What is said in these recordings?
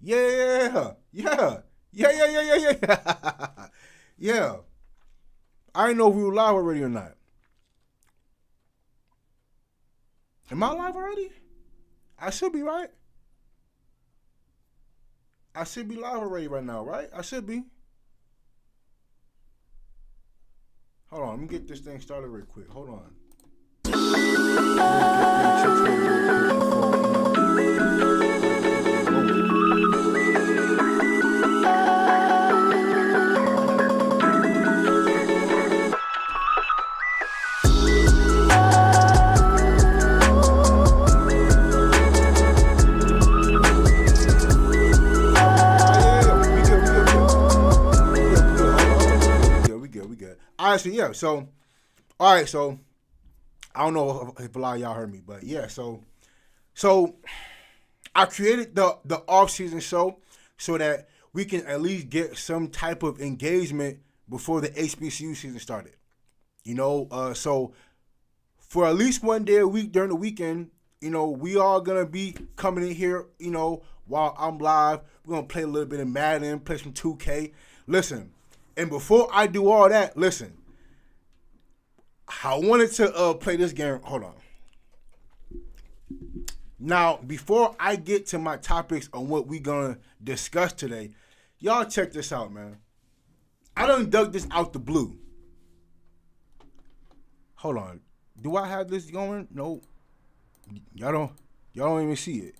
Yeah. Yeah. Yeah, yeah, yeah, yeah, yeah. Yeah. I didn't know if we were live already or not. Am I live already? I should be, right? I should be live already right now, right? I should be. Hold on, let me get this thing started real quick. Hold on. All right, so yeah, so all right, so I don't know if a lot of y'all heard me, but yeah, so I created the off-season show so that we can at least get some type of engagement before the HBCU season started. You know, so for at least one day a week during the weekend, you know, we are gonna be coming in here, you know, while I'm live. We're gonna play a little bit of Madden, play some 2K. Listen, and before I do all that, listen, I wanted to play this game. Hold on. Now, before I get to my topics on what we're going to discuss today, y'all check this out, man. I done dug this out the blue. Hold on. Do I have this going? No. Y'all don't even see it.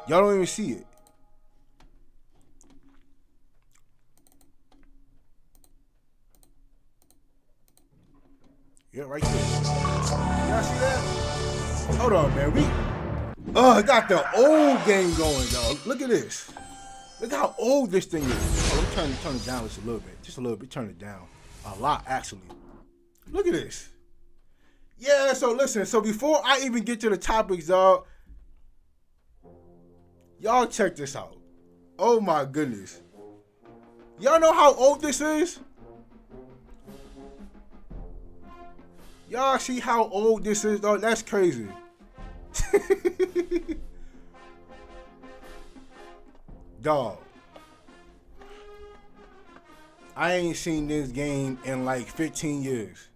Y'all don't even see it. Yeah, right there. Y'all see that? Hold on, man. I got the old game going, dog. Look at this. Look how old this thing is. Oh, let me turn it down just a little bit. Just a little bit. Turn it down. A lot, actually. Look at this. Yeah, so listen. So before I even get to the topics, dog, y'all check this out. Oh, my goodness. Y'all know how old this is? Y'all see how old this is, dog? That's crazy. Dog. I ain't seen this game in like 15 years.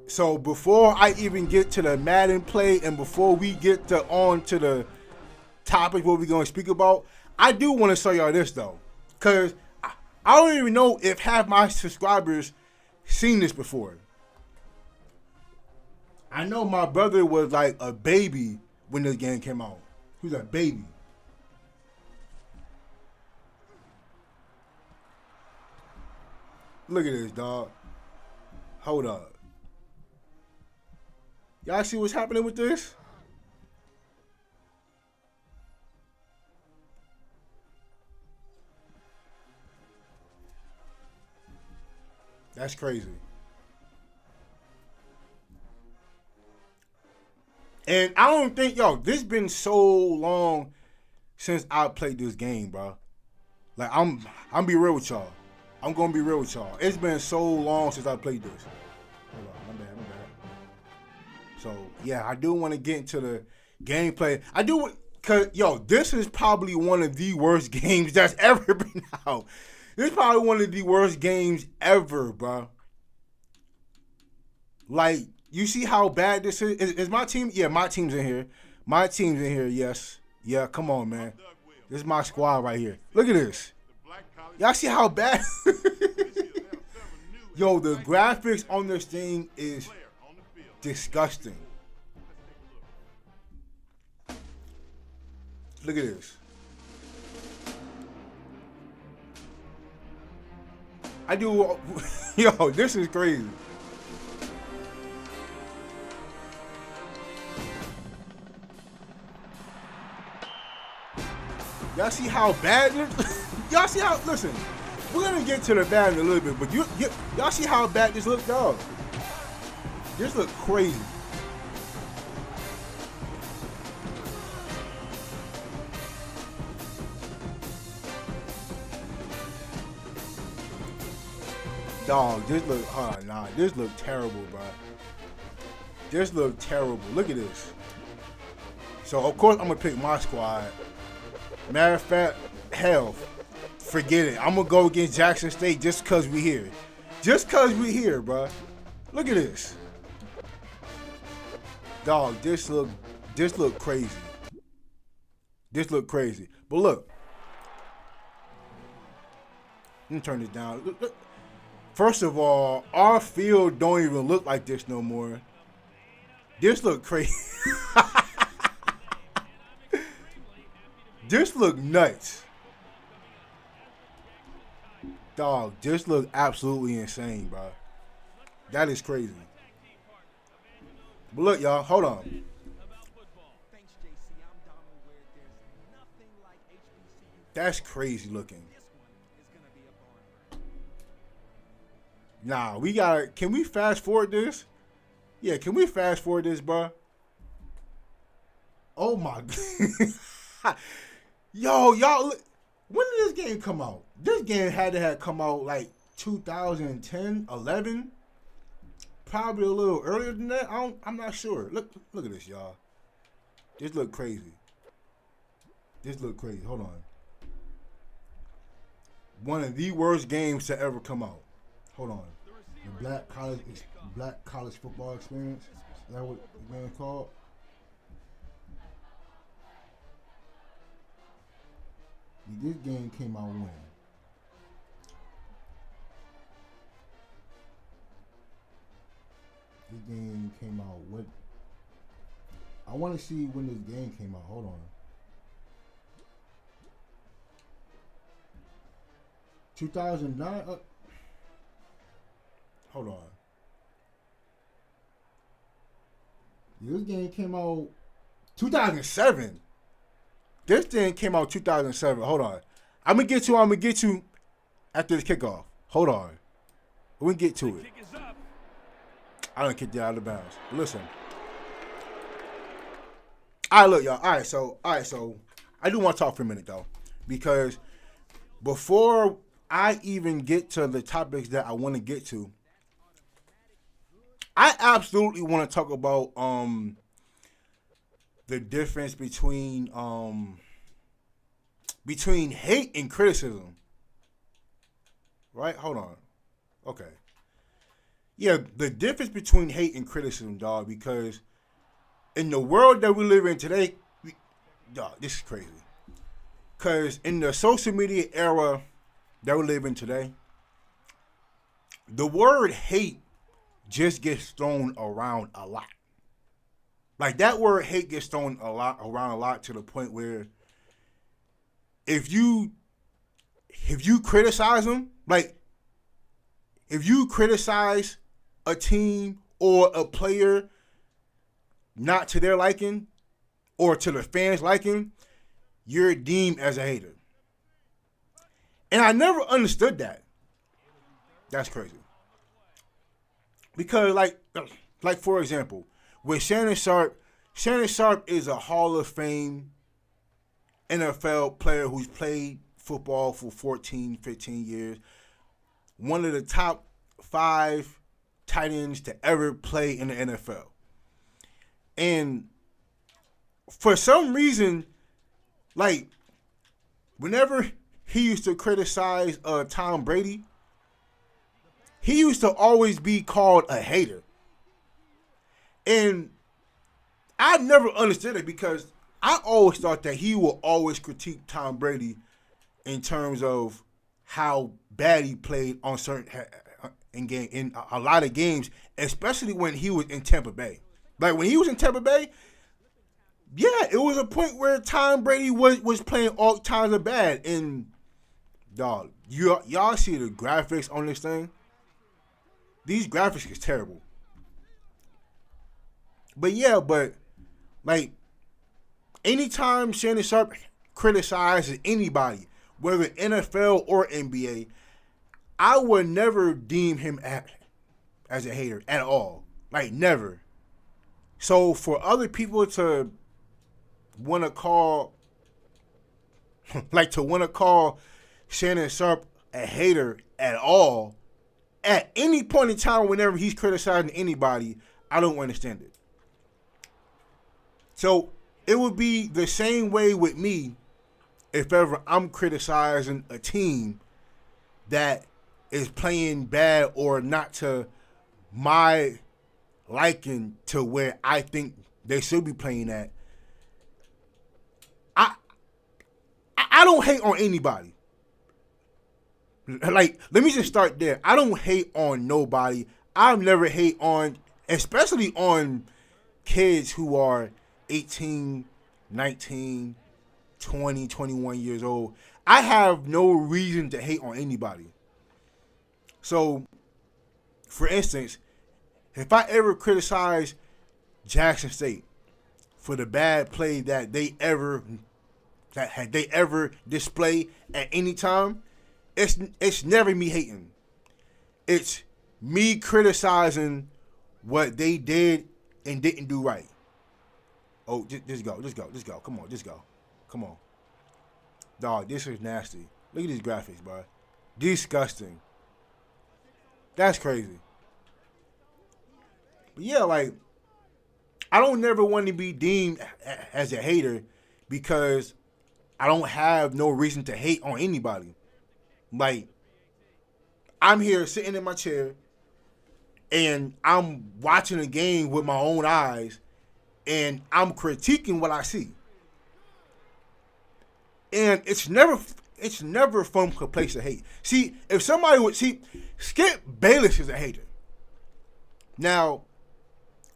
So before I even get to the Madden play and before we get on to the topic what we're going to speak about, I do want to show y'all this, though. Because I don't even know if half my subscribers seen this before. I know my brother was like a baby when this game came out. He was a baby. Look at this, dog. Hold up. Y'all see what's happening with this? That's crazy. And I don't think, this been so long since I played this game, bro. Like, I'm be real with y'all. I'm going to be real with y'all. It's been so long since I played this. Hold on, my bad. So, yeah, I do want to get into the gameplay. I do, because, this is probably one of the worst games that's ever been out. This is probably one of the worst games ever, bro. Like, you see how bad this is? Is my team? Yeah, my team's in here. My team's in here, yes. Yeah, come on, man. This is my squad right here. Look at this. Y'all see how bad? Yo, the graphics on this thing is disgusting. Look at this. This is crazy. Y'all see how bad this? Y'all see how? Listen, we're gonna get to the bad in a little bit, but y'all see how bad this looks, dog? This look crazy. Dog, this look, this look terrible, bro. This look terrible. Look at this. So of course I'm gonna pick my squad. Matter of fact, hell, forget it. I'm gonna go against Jackson State just cause we here. Just cause we here, bro. Look at this. Dog, this look crazy. This look crazy. But look. Let me turn this down. Look. First of all, our field don't even look like this no more. This look crazy. This look nuts. Dog, this look absolutely insane, bro. That is crazy. But look, y'all, hold on. That's crazy looking. Nah, we gotta. Can we fast forward this? Yeah, can we fast forward this, bro? Oh my god. Yo, y'all, look, when did this game come out? This game had to have come out like 2010, 11. Probably a little earlier than that. I'm not sure. Look at this, y'all. This look crazy. This look crazy. Hold on. One of the worst games to ever come out. Hold on. The Black College Football Experience. Is that what the game's called? This game came out when? This game came out what? I want to see when this game came out. Hold on. 2009? Hold on. This game came out 2007. This thing came out 2007. Hold on. I'm going to get you after this kickoff. Hold on. We can get to it. I don't kick that out of bounds. Listen. All right, look, y'all. All right, so I do want to talk for a minute, though. Because before I even get to the topics that I want to get to, I absolutely want to talk about the difference between hate and criticism. Right? Hold on. Okay. Yeah, the difference between hate and criticism, dog, because in the world that we live in today, dog, this is crazy. Because in the social media era that we live in today, the word hate just gets thrown around a lot. Like, that word hate gets thrown around a lot to the point where if you criticize them, like, if you criticize a team or a player not to their liking or to the fans' liking, you're deemed as a hater. And I never understood that. That's crazy. Because, like for example, with Shannon Sharpe is a Hall of Fame NFL player who's played football for 14, 15 years. One of the top 5 tight ends to ever play in the NFL. And for some reason, like, whenever he used to criticize Tom Brady, he used to always be called a hater. And I never understood it because I always thought that he would always critique Tom Brady in terms of how bad he played on in a lot of games, especially when he was in Tampa Bay. Like, when he was in Tampa Bay, yeah, it was a point where Tom Brady was playing all kinds of bad. And, dog, y'all see the graphics on this thing? These graphics is terrible. But, yeah, like, anytime Shannon Sharpe criticizes anybody, whether NFL or NBA, I would never deem him as a hater at all. Like, never. So for other people to want to call, Shannon Sharpe a hater at all, at any point in time whenever he's criticizing anybody, I don't understand it. So it would be the same way with me if ever I'm criticizing a team that is playing bad or not to my liking to where I think they should be playing at, I don't hate on anybody. Like, let me just start there. I don't hate on nobody. I've never hate on, especially on kids who are 18, 19, 20, 21 years old. I have no reason to hate on anybody. So, for instance, if I ever criticize Jackson State for the bad play that they ever display at any time, it's never me hating. It's me criticizing what they did and didn't do right. Oh, just go. Come on, just go. Come on. Dog, this is nasty. Look at these graphics, bro. Disgusting. That's crazy. But yeah, like, I don't never want to be deemed as a hater because I don't have no reason to hate on anybody. Like, I'm here sitting in my chair and I'm watching a game with my own eyes and I'm critiquing what I see. And it's never from a place of hate. See, if somebody would see, Skip Bayless is a hater. Now,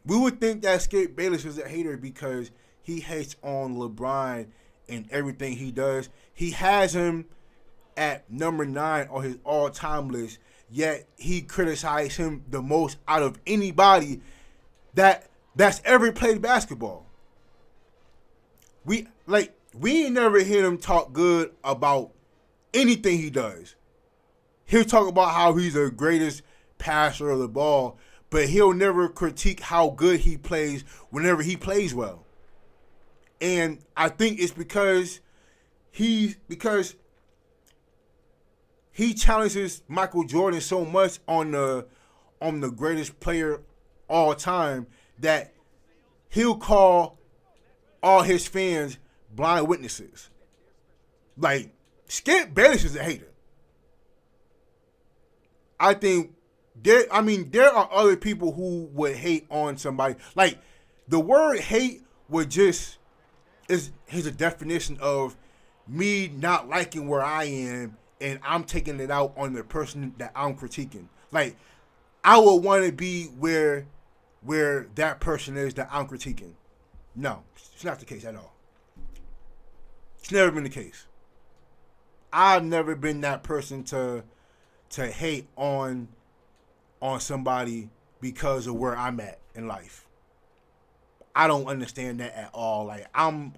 we would think that Skip Bayless is a hater because he hates on LeBron and everything he does. He has him at number 9 on his all-time list, yet he criticized him the most out of anybody that's ever played basketball. We ain't never hear him talk good about anything he does. He'll talk about how he's the greatest passer of the ball, but he'll never critique how good he plays whenever he plays well. And I think it's because he challenges Michael Jordan so much on the greatest player all time that he'll call all his fans blind witnesses. Like, Skip Bayless is a hater. I think there are other people who would hate on somebody. Like, the word hate would just is a definition of me not liking where I am and I'm taking it out on the person that I'm critiquing. Like, I would want to be where that person is that I'm critiquing. No, it's not the case at all. It's never been the case. I've never been that person to hate on somebody because of where I'm at in life. I don't understand that at all. Like, I'm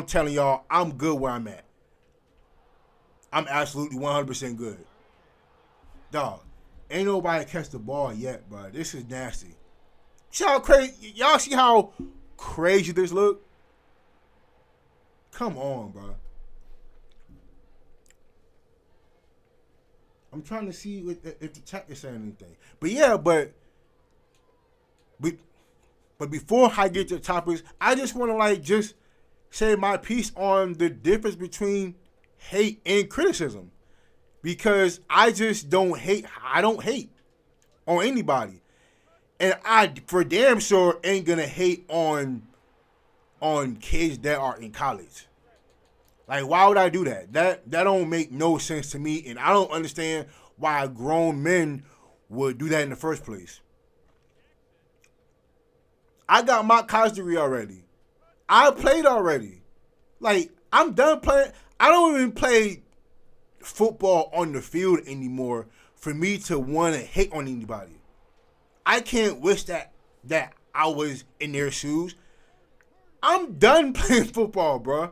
telling y'all, I'm good where I'm at. I'm absolutely 100% good. Dog, ain't nobody catch the ball yet, bro. This is nasty. See how crazy? Y'all see how crazy this look? Come on, bro. I'm trying to see if the chat is saying anything. But yeah, but before I get to the topics, I just want to just say my piece on the difference between hate and criticism, because I just don't hate. I don't hate on anybody, and I for damn sure ain't gonna hate on kids that are in college. Like, why would I do that? That don't make no sense to me, and I don't understand why grown men would do that in the first place. I got my college degree already. I played already. Like, I'm done playing. I don't even play football on the field anymore for me to want to hate on anybody. I can't wish that I was in their shoes. I'm done playing football, bro.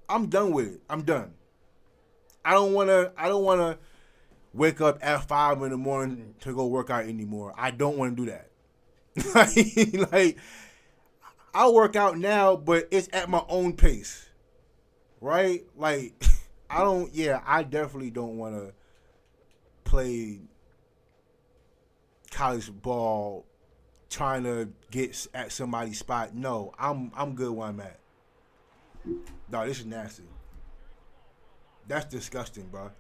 I'm done with it. I'm done. I don't wanna wake up at 5 in the morning to go work out anymore. I don't want to do that. like, I work out now, but it's at my own pace. Right? Like, I definitely don't want to play college ball trying to get at somebody's spot. No, I'm good where I'm at. No, this is nasty. That's disgusting, bro.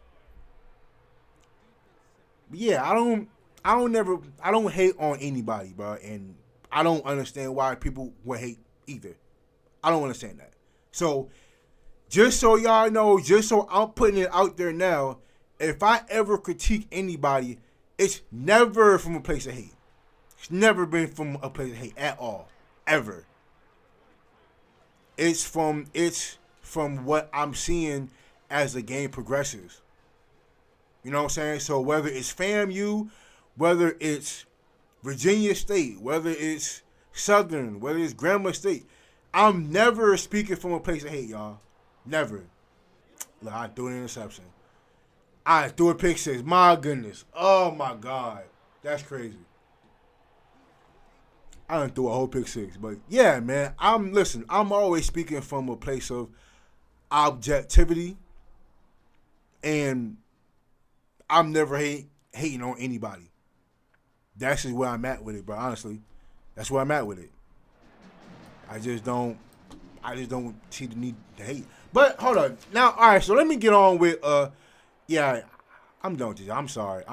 But yeah, I don't hate on anybody, bro, and I don't understand why people would hate either. I don't understand that. So just so y'all know, just so I'm putting it out there now, if I ever critique anybody, it's never from a place of hate. It's never been from a place of hate at all, ever. It's from what I'm seeing as the game progresses. You know what I'm saying? So whether it's FAMU, whether it's Virginia State, whether it's Southern, whether it's Grambling State, I'm never speaking from a place of hate, y'all. Never. Look, I threw an interception. I threw a pick six. My goodness. Oh my God. That's crazy. I done threw a whole pick six. But yeah, man, I'm always speaking from a place of objectivity, and I'm never hating on anybody. That's just where I'm at with it, bro. Honestly, that's where I'm at with it. I just don't see the need to hate. But hold on. Now, all right, so let me get on with yeah, I'm done with this. I'm sorry.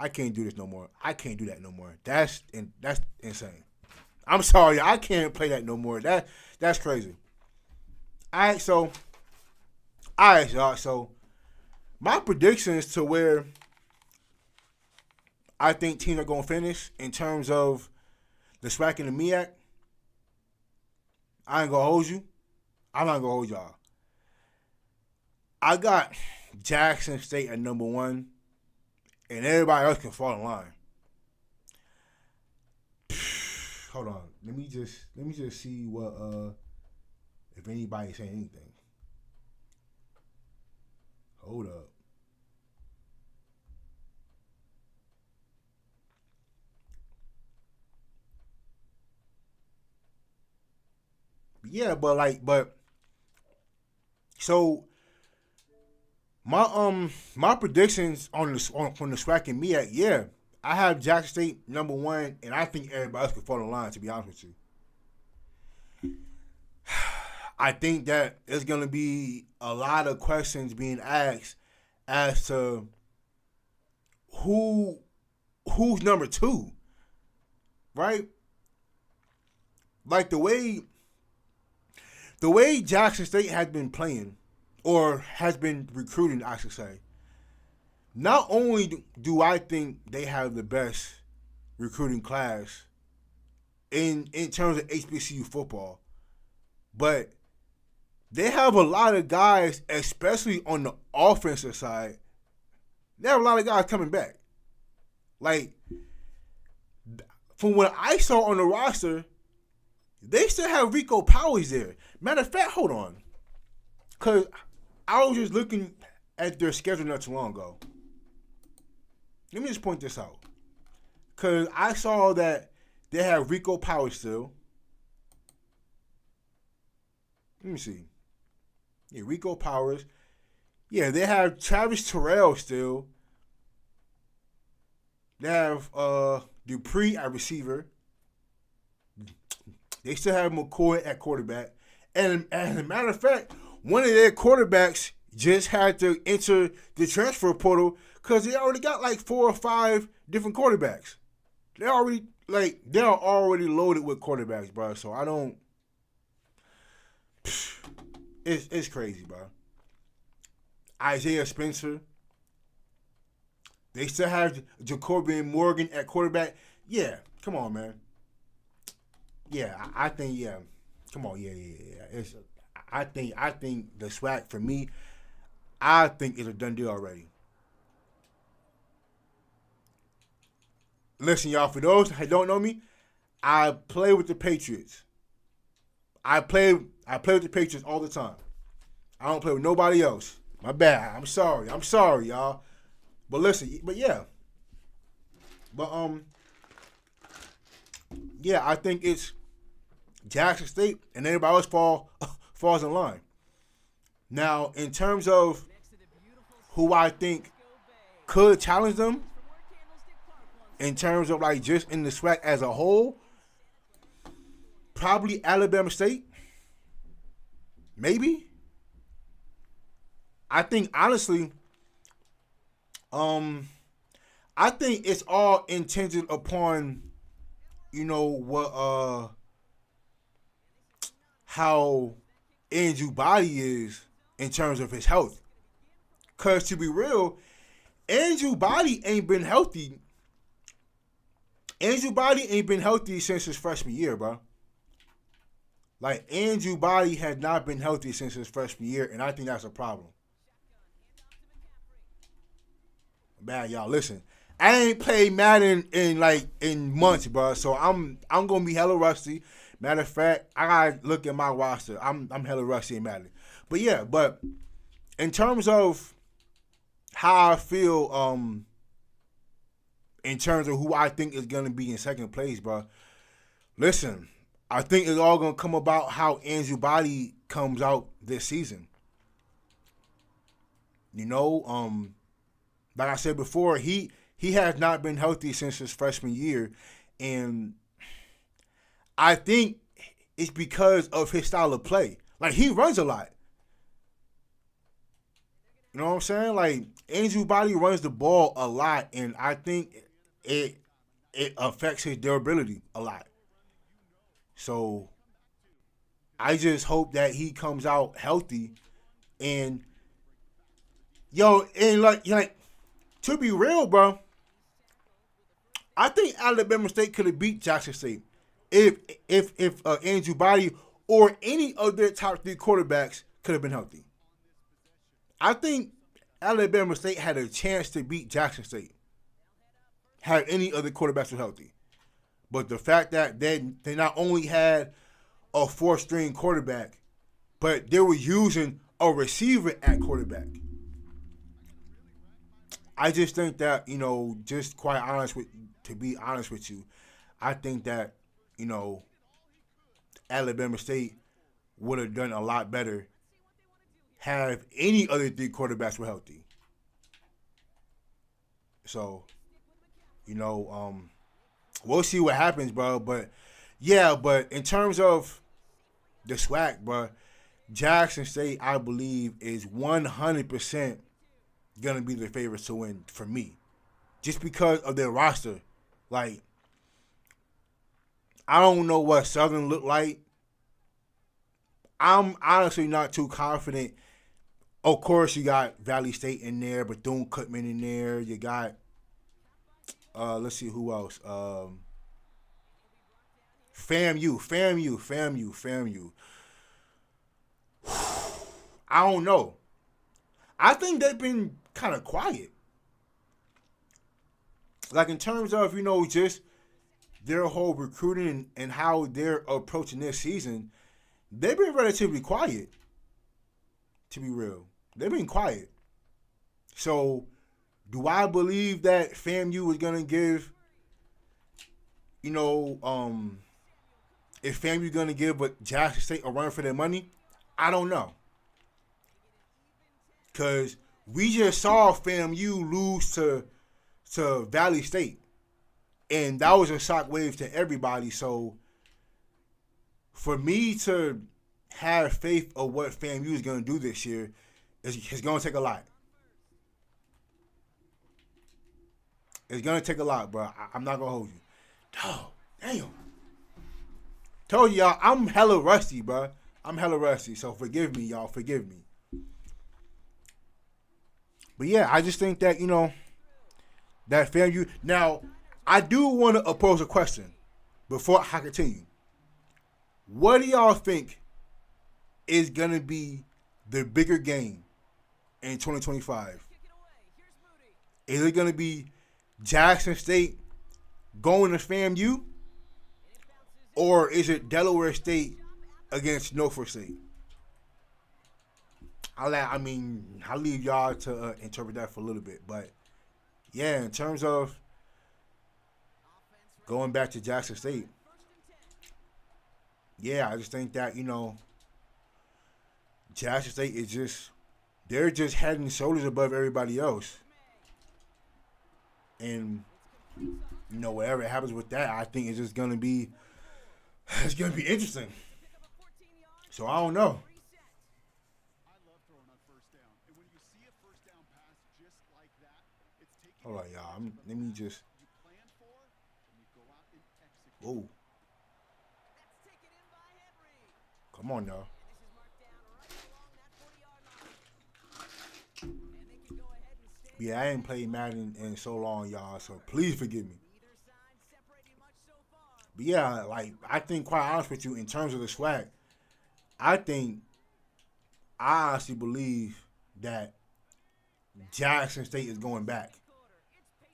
I can't do this no more. I can't do that no more. That's insane. I'm sorry. I can't play that no more. That's crazy. All right, y'all. So my predictions to where I think teams are going to finish in terms of the SWAC and the MEAC, I ain't going to hold you. I'm not going to hold y'all. I got Jackson State at number 1, and everybody else can fall in line. Hold on. Let me just see what if anybody's saying anything. Hold up. Yeah, but so my predictions from the SWAC and MEAC, yeah, I have Jackson State number 1, and I think everybody else could fall in line, to be honest with you. I think that there's gonna be a lot of questions being asked as to who's number 2, right? Like the way Jackson State has been playing, or has been recruiting, I should say. Not only do I think they have the best recruiting class in terms of HBCU football, but they have a lot of guys, especially on the offensive side. They have a lot of guys coming back. Like, from what I saw on the roster, they still have Rico Powers there. Matter of fact, hold on. Because I was just looking at their schedule not too long ago. Let me just point this out. Because I saw that they have Rico Powers still. Let me see. Yeah, Rico Powers. Yeah, they have Travis Terrell still. They have Dupree at receiver. They still have McCoy at quarterback. And as a matter of fact, one of their quarterbacks just had to enter the transfer portal because they already got like 4 or 5 different quarterbacks. They're already loaded with quarterbacks, bro. So I don't. It's crazy, bro. Isaiah Spencer. They still have Jacoby Morgan at quarterback. Yeah, come on, man. Yeah, I think, yeah. Come on, yeah. I think the SWAC, for me, I think it's a done deal already. Listen, y'all, for those that don't know me, I play with the Patriots. I play with the Patriots all the time. I don't play with nobody else. My bad. I'm sorry, y'all. But listen, but yeah. But yeah, I think it's Jackson State and everybody else falls in line. Now, in terms of who I think could challenge them, in terms of like just in the SWAC as a whole, probably Alabama State. Maybe. I think honestly, um, I think it's all intended upon, what how Andrew Body is in terms of his health. Cause to be real, Andrew Body ain't been healthy. Andrew Body ain't been healthy since his freshman year, bro. Like Andrew Body has not been healthy since his freshman year, and I think that's a problem. Man, y'all, listen. I ain't played Madden in months, bro. So I'm gonna be hella rusty. Matter of fact, I gotta look at my roster. I'm hella rusty in Madden. But yeah, but in terms of how I feel, in terms of who I think is gonna be in second place, bro. Listen, I think it's all gonna come about how Andrew Body comes out this season. You know, like I said before, he has not been healthy since his freshman year, and I think it's because of his style of play. Like he runs a lot. You know what I'm saying? Like Andrew Body runs the ball a lot, and I think it affects his durability a lot. So I just hope that he comes out healthy, and and to be real, bro, I think Alabama State could have beat Jackson State if Andrew Body or any of their top three quarterbacks could have been healthy. I think Alabama State had a chance to beat Jackson State had any other quarterbacks were healthy. But the fact that they not only had a fourth-string quarterback, but they were using a receiver at quarterback. I just think that, just quite honest to be honest with you, I think that, Alabama State would have done a lot better have any other three quarterbacks were healthy. So, we'll see what happens, bro. But yeah, but in terms of the SWAC, bro, Jackson State, I believe, is 100% gonna be the favorites to win for me, just because of their roster. Like, I don't know what Southern looked like. I'm honestly not too confident. Of course, you got Valley State in there, Bethune-Cookman in there. You got, let's see who else. FAMU. I don't know. I think they've been kind of quiet. Like in terms of, just their whole recruiting and how they're approaching this season, they've been relatively quiet, to be real. They've been quiet. So, do I believe that FAMU is going to give, if FAMU going to give Jackson State a run for their money? I don't know. Because we just saw FAMU lose to Valley State. And that was a shockwave to everybody. So, for me to have faith of what FAMU is going to do this year, it's going to take a lot. It's going to take a lot, bro. I'm not going to hold you. Oh, damn. Told y'all, I'm hella rusty, bro. I'm hella rusty. So forgive me, y'all. Forgive me. But yeah, I just think that, that FAMU. Now, I do want to pose a question before I continue. What do y'all think is going to be the bigger game in 2025? Is it going to be Jackson State going to FAMU? Or is it Delaware State against Norfolk State? I'll leave y'all to interpret that for a little bit. But, yeah, in terms of going back to Jackson State, yeah, I just think that, Jackson State is they're just head and shoulders above everybody else. And, whatever happens with that, I think it's just going to be, it's going to be interesting. So, I don't know. Hold on, y'all. Let me just. Whoa. Come on, y'all. Yeah, I ain't played Madden in so long, y'all, so please forgive me. But yeah, like, I think, quite honest with you, in terms of the swag, I honestly believe that Jackson State is going back,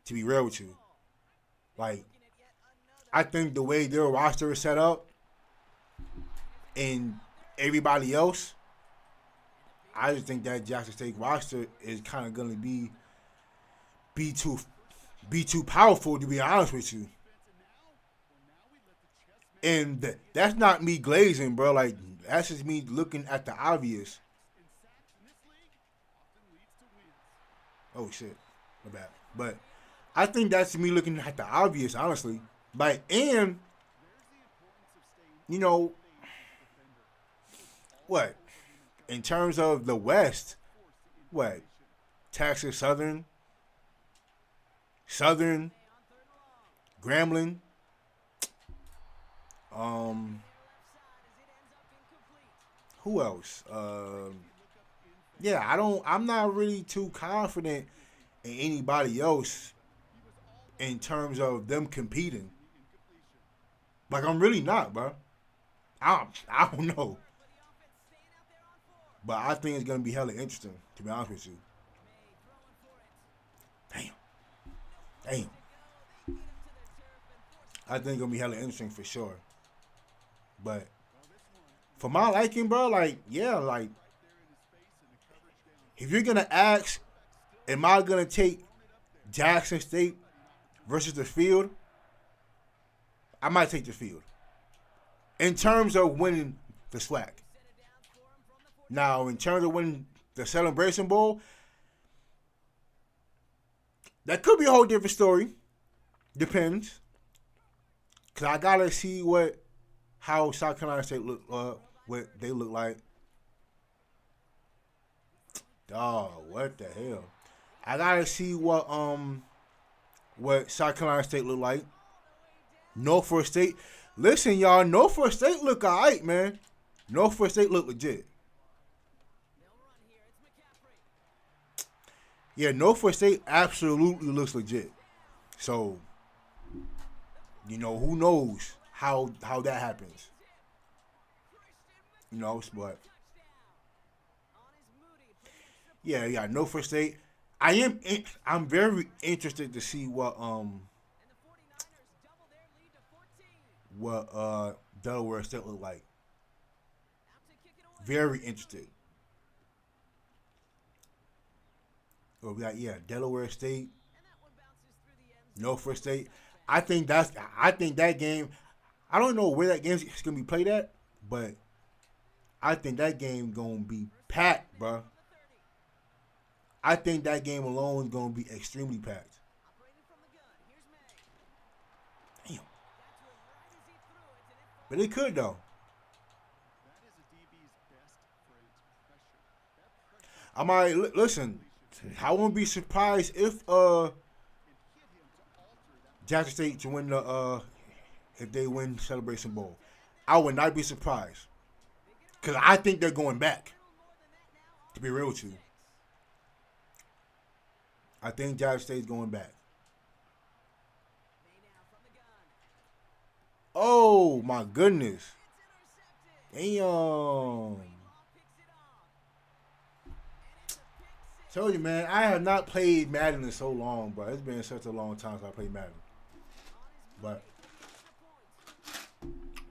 to be real with you. Like, I think the way their roster is set up and everybody else, I just think that Jackson State roster is kind of going to be too powerful, to be honest with you. And that's not me glazing, bro. Like, that's just me looking at the obvious. Oh, shit. My bad. But I think that's me looking at the obvious, honestly. Like, and, you know, what? In terms of the West, what? Texas, Southern, Grambling. Who else? Yeah, I'm not really too confident in anybody else in terms of them competing. Like, I'm really not, bro. I don't know. But I think it's going to be hella interesting, to be honest with you. Damn. I think it's going to be hella interesting for sure. But for my liking, bro, like, yeah, like, if you're going to ask, am I going to take Jackson State versus the field? I might take the field. In terms of winning the SWAC. Now, in terms of winning the Celebration Bowl, that could be a whole different story. Depends. Because I got to see how South Carolina State what they look like. Oh, what the hell? I got to see what South Carolina State look like. Norfolk State. Listen, y'all, Norfolk State look all right, man. Norfolk State look legit. Yeah, Norfolk State absolutely looks legit. So, you know, who knows how that happens. You know, but yeah, Norfolk State. I'm very interested to see what Delaware State look like. Very interested. Well, we got Delaware State, Norfolk State. I think that game. I don't know where that game is gonna be played at, but I think that game gonna be packed, bro. I think that game alone is gonna be extremely packed. Damn. But it could though. I might listen. I won't be surprised if Jackson State to win if they win Celebration Bowl. I would not be surprised. Because I think they're going back. To be real with you. I think Jackson State's going back. Oh, my goodness. Damn. Tell you, man, I have not played Madden in so long, bro. It's been such a long time since I played Madden. But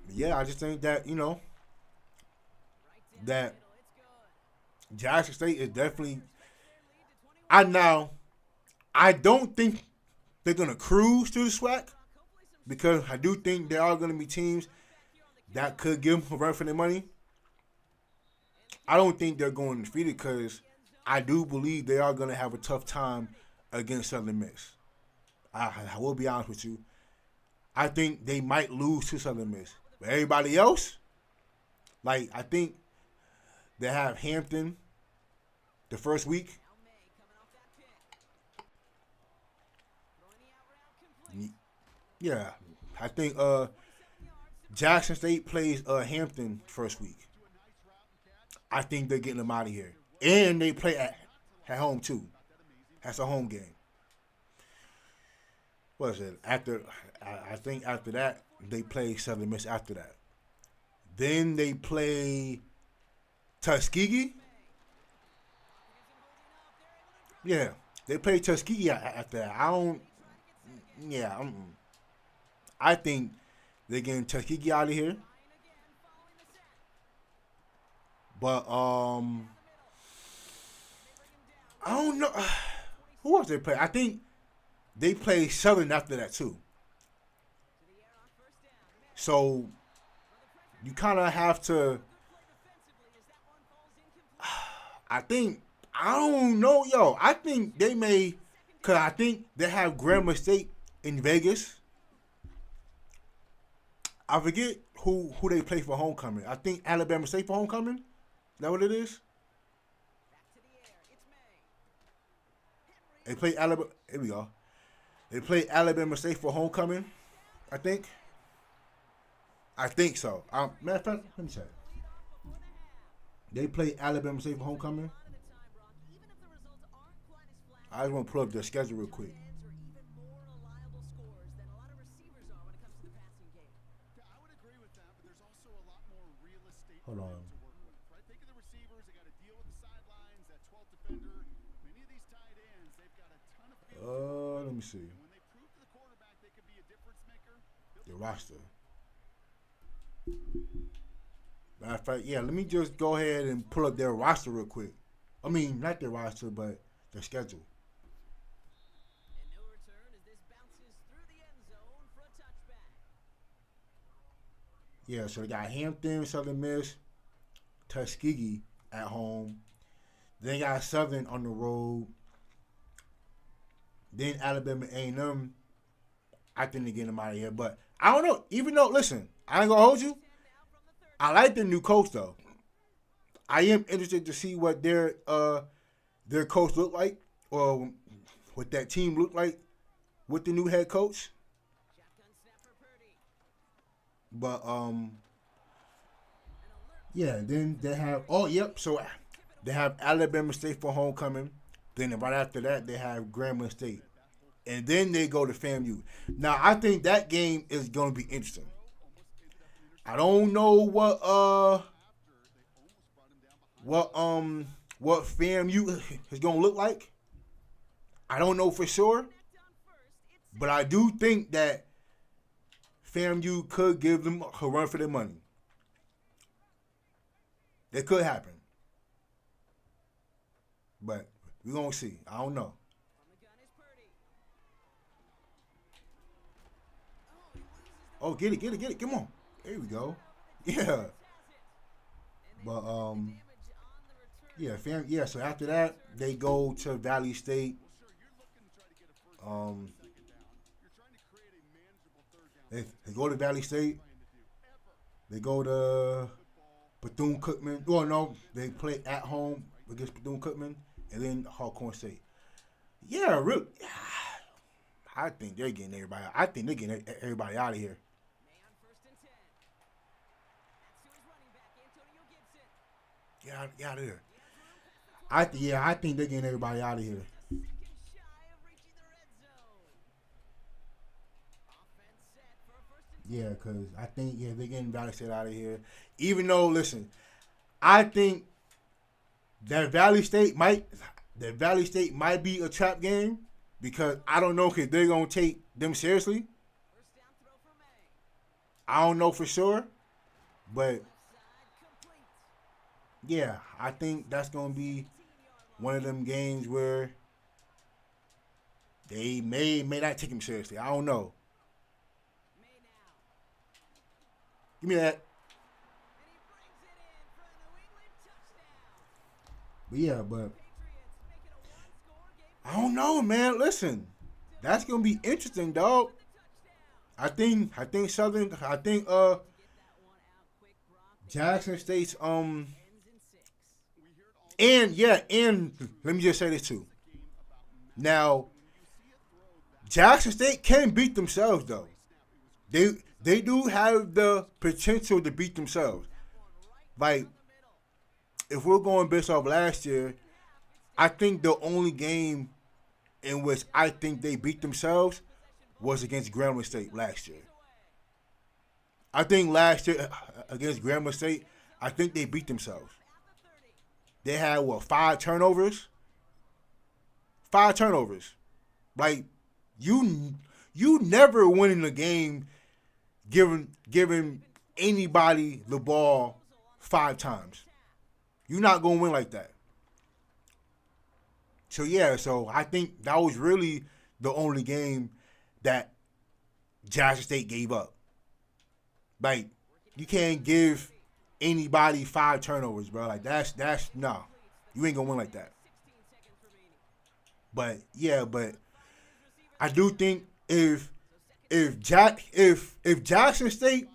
yeah, I just think that, you know, that Jackson State is definitely. I don't think they're gonna cruise to the SWAC because I do think there are gonna be teams that could give them a run for their money. I don't think they're going undefeated because I do believe they are gonna have a tough time against Southern Miss. I will be honest with you. I think they might lose to Southern Miss. But everybody else, like, I think they have Hampton, the first week. Yeah, I think Jackson State plays Hampton first week. I think they're getting them out of here, and they play at home too. That's a home game. What is it? I think after that they play Southern Miss. After that, then they play Tuskegee. Yeah, they play Tuskegee after that. I don't. Yeah, I think they're getting Tuskegee out of here. But I don't know who else they play. I think they play Southern after that too. So you kind of have to. I don't know, yo. I think they may, cause I think they have Grambling State in Vegas. I forget who they play for homecoming. I think Alabama State for homecoming. Is that what it is? They play Alabama. Here we go. They play Alabama State for homecoming. I think. I think so. Matter of fact, let me check. They play Alabama State for homecoming. I just want to pull up their schedule real quick. Hold on. Let me see. The roster. Matter of fact, yeah, let me just go ahead and pull up their roster real quick. I mean, not their roster, but their schedule. Yeah, so they got Hampton, Southern Miss, Tuskegee at home. Then they got Southern on the road. Then Alabama A&M. I think they're getting them out of here. But I don't know. Even though, listen, I ain't going to hold you. I like the new coach, though. I am interested to see what their coach look like, or what that team look like with the new head coach. But yeah. Then they have so they have Alabama State for homecoming. Then right after that they have Grambling State, and then they go to FAMU. Now I think that game is going to be interesting. I don't know what FAMU is going to look like. I don't know for sure, but I do think that FAMU could give them a run for their money. It could happen, but we're going to see. I don't know. Oh, get it. Come on. There we go. Yeah. But yeah, so after that they go to Valley State. They go to Valley State. They go to Bethune-Cookman. Well, no, they play at home against Bethune-Cookman, and then Hawthorne State. Yeah, really. I think they're getting everybody. I think they're getting everybody out of here. Get out of here. I think they're getting everybody out of here. Yeah, because I think, they're getting Valley State out of here. Even though, listen, I think that Valley State might be a trap game, because I don't know if they're going to take them seriously. I don't know for sure. But, yeah, I think that's going to be one of them games where they may not take them seriously. I don't know. Give me that. But I don't know, man. Listen, that's gonna be interesting, dog. I think Southern. I think Jackson State's And yeah, and let me just say this too. Now, Jackson State can beat themselves though. They they do have the potential to beat themselves. Like if we're going based off last year, I think the only game in which I think they beat themselves was against Grambling State last year. I think last year against Grambling State, I think they beat themselves. They had what 5 turnovers? 5 turnovers. Like you never win in a game giving anybody the ball 5 times. You're not gonna win like that. So yeah, so I think that was really the only game that Jackson State gave up. Like you can't give anybody 5 turnovers, bro. Like that's no. You ain't gonna win like that. But yeah, but I do think if Jackson State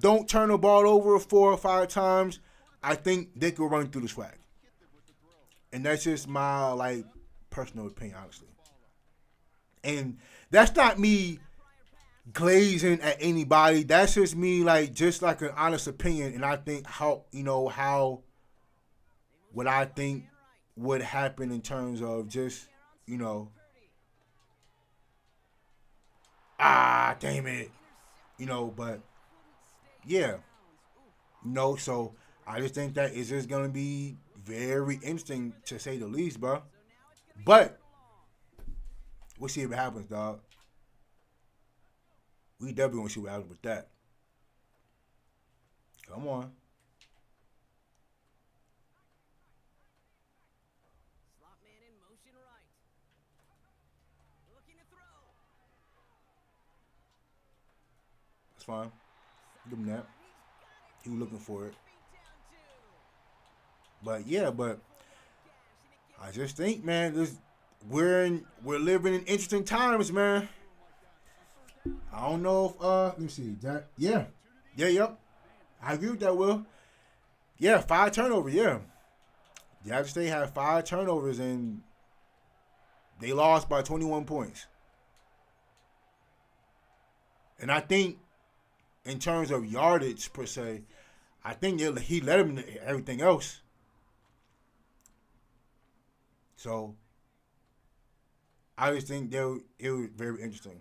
don't turn the ball over 4 or 5 times, I think they could run through the swag. And that's just my like personal opinion, honestly. And that's not me glazing at anybody. That's just me like just like an honest opinion. And I think how what I think would happen in terms of just damn it, but yeah, so I just think that it's just gonna be very interesting to say the least, bro. But we'll see if it happens, dog. We definitely gonna see what happens with that. Come on. That's fine. Give him that. He was looking for it. But yeah, but I just think, man, we're living in interesting times, man. I don't know if let me see that. Yeah, yep. I agree with that, Will. Yeah, 5 turnovers. Yeah, Jackson State had 5 turnovers and they lost by 21 points. And I think in terms of yardage per se, I think he led him in everything else. So I just think it was very interesting.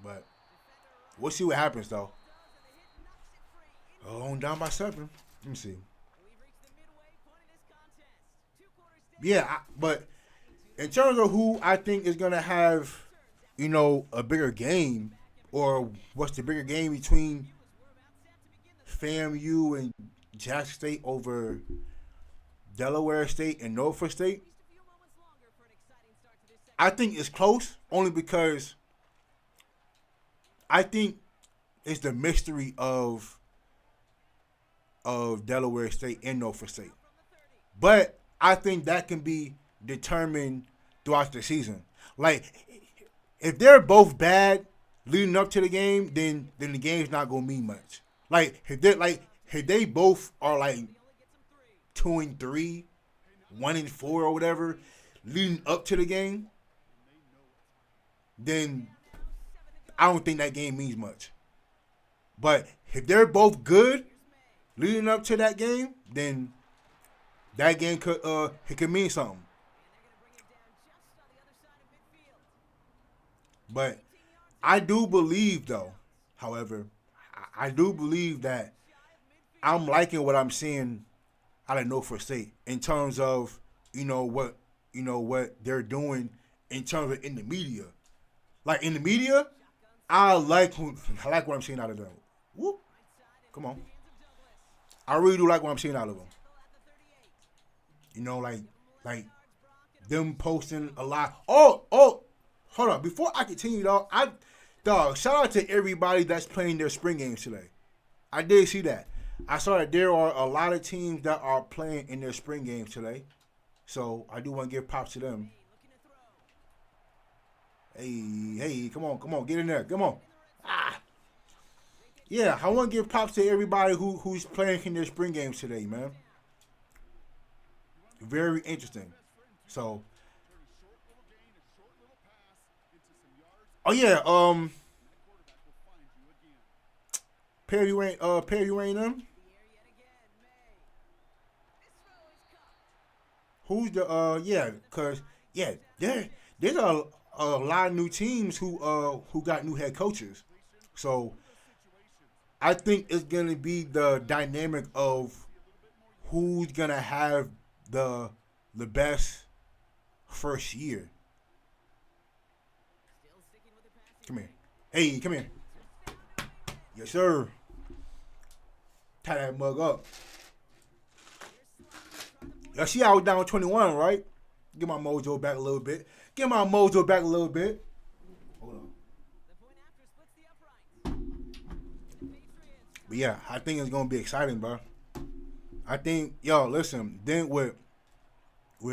But we'll see what happens though. Oh, down by 7. Let me see. Yeah, but in terms of who I think is gonna have, a bigger game, or what's the bigger game between FAMU and Jackson State over Delaware State and Norfolk State, I think it's close only because I think it's the mystery of Delaware State and Norfolk State. But I think that can be determined throughout the season. Like, if they're both bad leading up to the game, then the game's not gonna mean much. Like if they both are like 2-3, 1-4 or whatever, leading up to the game, then I don't think that game means much. But if they're both good leading up to that game, then that game could mean something. But I do believe, though, however, I do believe that I'm liking what I'm seeing out of Norfolk State in terms of what they're doing in terms of in the media. Like in the media, I like what I'm seeing out of them. Whoop. Come on. I really do like what I'm seeing out of them. Like them posting a lot. Oh, hold on. Before I continue, shout out to everybody that's playing their spring games today. I did see that. I saw that there are a lot of teams that are playing in their spring games today. So I do want to give props to them. Hey, come on, get in there. Come on. yeah, I want to give props to everybody who's playing in their spring games today, man. Very interesting. So, oh yeah, Perry Wayne them. Who's the yeah? Cause yeah, there's a lot of new teams who got new head coaches. So I think it's gonna be the dynamic of who's gonna have the the best first year. Come here. Hey, come here. Yes, sir. Tie that mug up. Y'all see I was down 21, right? Get my mojo back a little bit. Get my mojo back a little bit. Hold on. But yeah, I think it's gonna be exciting, bro. I think, yo, listen, then with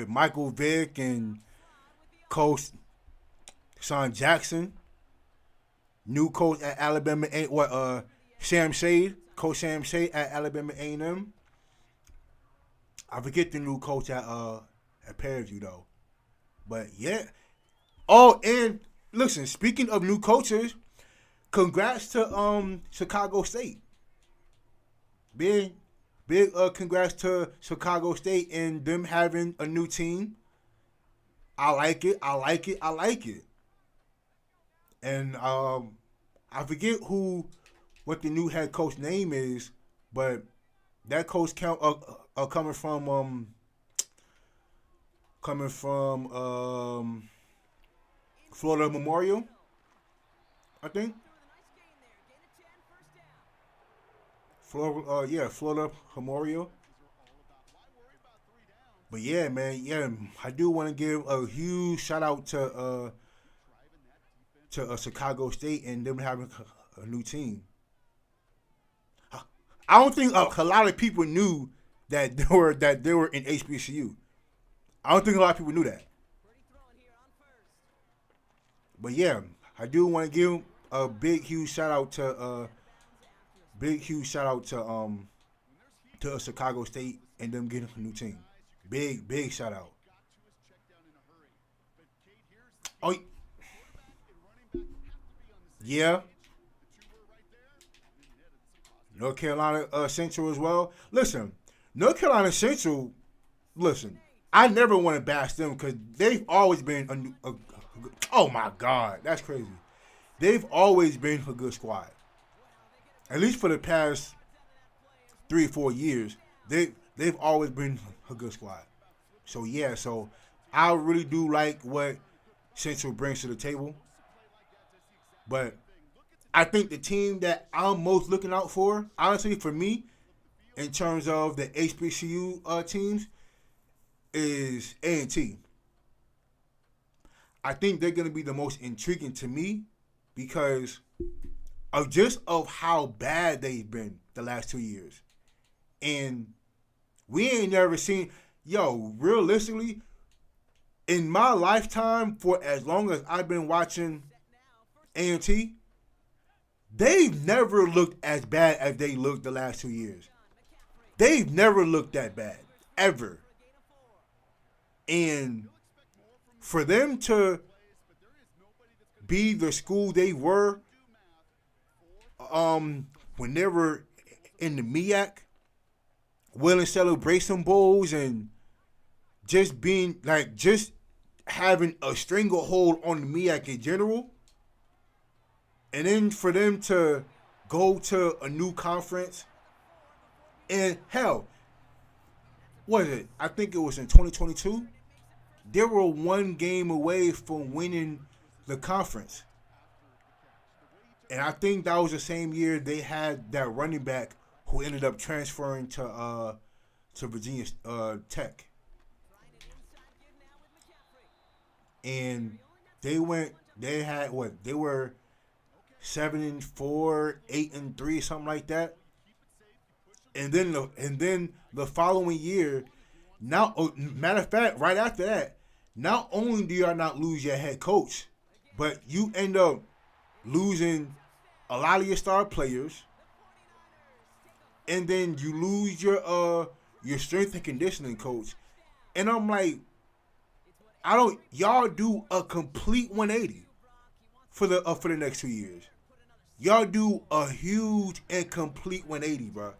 Michael Vick and Coach Sean Jackson, new coach at Alabama, Sam Shade, Coach Sam Shade at Alabama A&M. I forget the new coach at Fairview though, but yeah. Oh, and listen, speaking of new coaches, congrats to Chicago State. Big congrats to Chicago State and them having a new team. I like it. I like it. I like it. And I forget what the new head coach name is, but that coach coming from Florida Memorial, I think. Florida Memorial. But yeah, man, yeah, I do want to give a huge shout out to Chicago State and them having a new team. I don't think a lot of people knew that they were in HBCU. I don't think a lot of people knew that. But yeah, I do want to give a huge shout out to Chicago State and them getting a new team. Big shout out. Oh, yeah. North Carolina Central as well. Listen, North Carolina Central. Listen, I never want to bash them because they've always been oh my God, that's crazy. They've always been a good squad. At least for the past 3 or 4 years, they've always been a good squad. So yeah, so I really do like what Central brings to the table. But I think the team that I'm most looking out for, honestly, for me, in terms of the HBCU teams, is A&T. I think they're going to be the most intriguing to me because of how bad they've been the last 2 years. And we ain't never seen, realistically, in my lifetime, for as long as I've been watching A&T, they've never looked as bad as they looked the last 2 years. They've never looked that bad, ever. And for them to be the school they were when they were in the MEAC, winning celebration bowls and just having a stranglehold on the MEAC in general, and then for them to go to a new conference, and hell, what is it? I think it was in 2022. They were 1 game away from winning the conference. And I think that was the same year they had that running back who ended up transferring to Virginia Tech. And they were 7-4, 8-3, something like that. And then the following year, matter of fact, right after that, not only do you not lose your head coach, but you end up losing a lot of your star players. and then you lose your strength and conditioning coach. And I'm like, y'all do a complete 180 for the next 2 years. Y'all do a huge and complete 180, bro.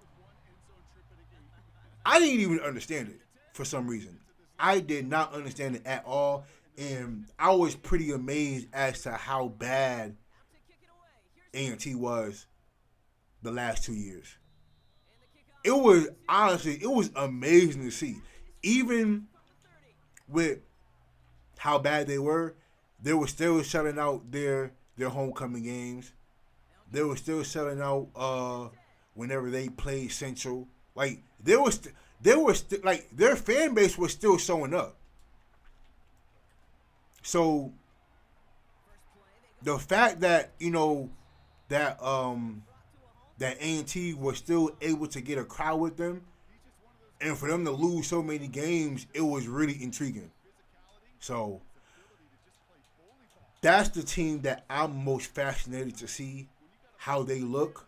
I didn't even understand it for some reason. I did not understand it at all, and I was pretty amazed as to how bad A&T was the last 2 years. It was amazing to see. Even with how bad they were still selling out their homecoming games. They were still selling out whenever they played Central. Like there was like their fan base was still showing up. So the fact that that A&T was still able to get a crowd with them, and for them to lose so many games, it was really intriguing. So that's the team that I'm most fascinated to see how they look,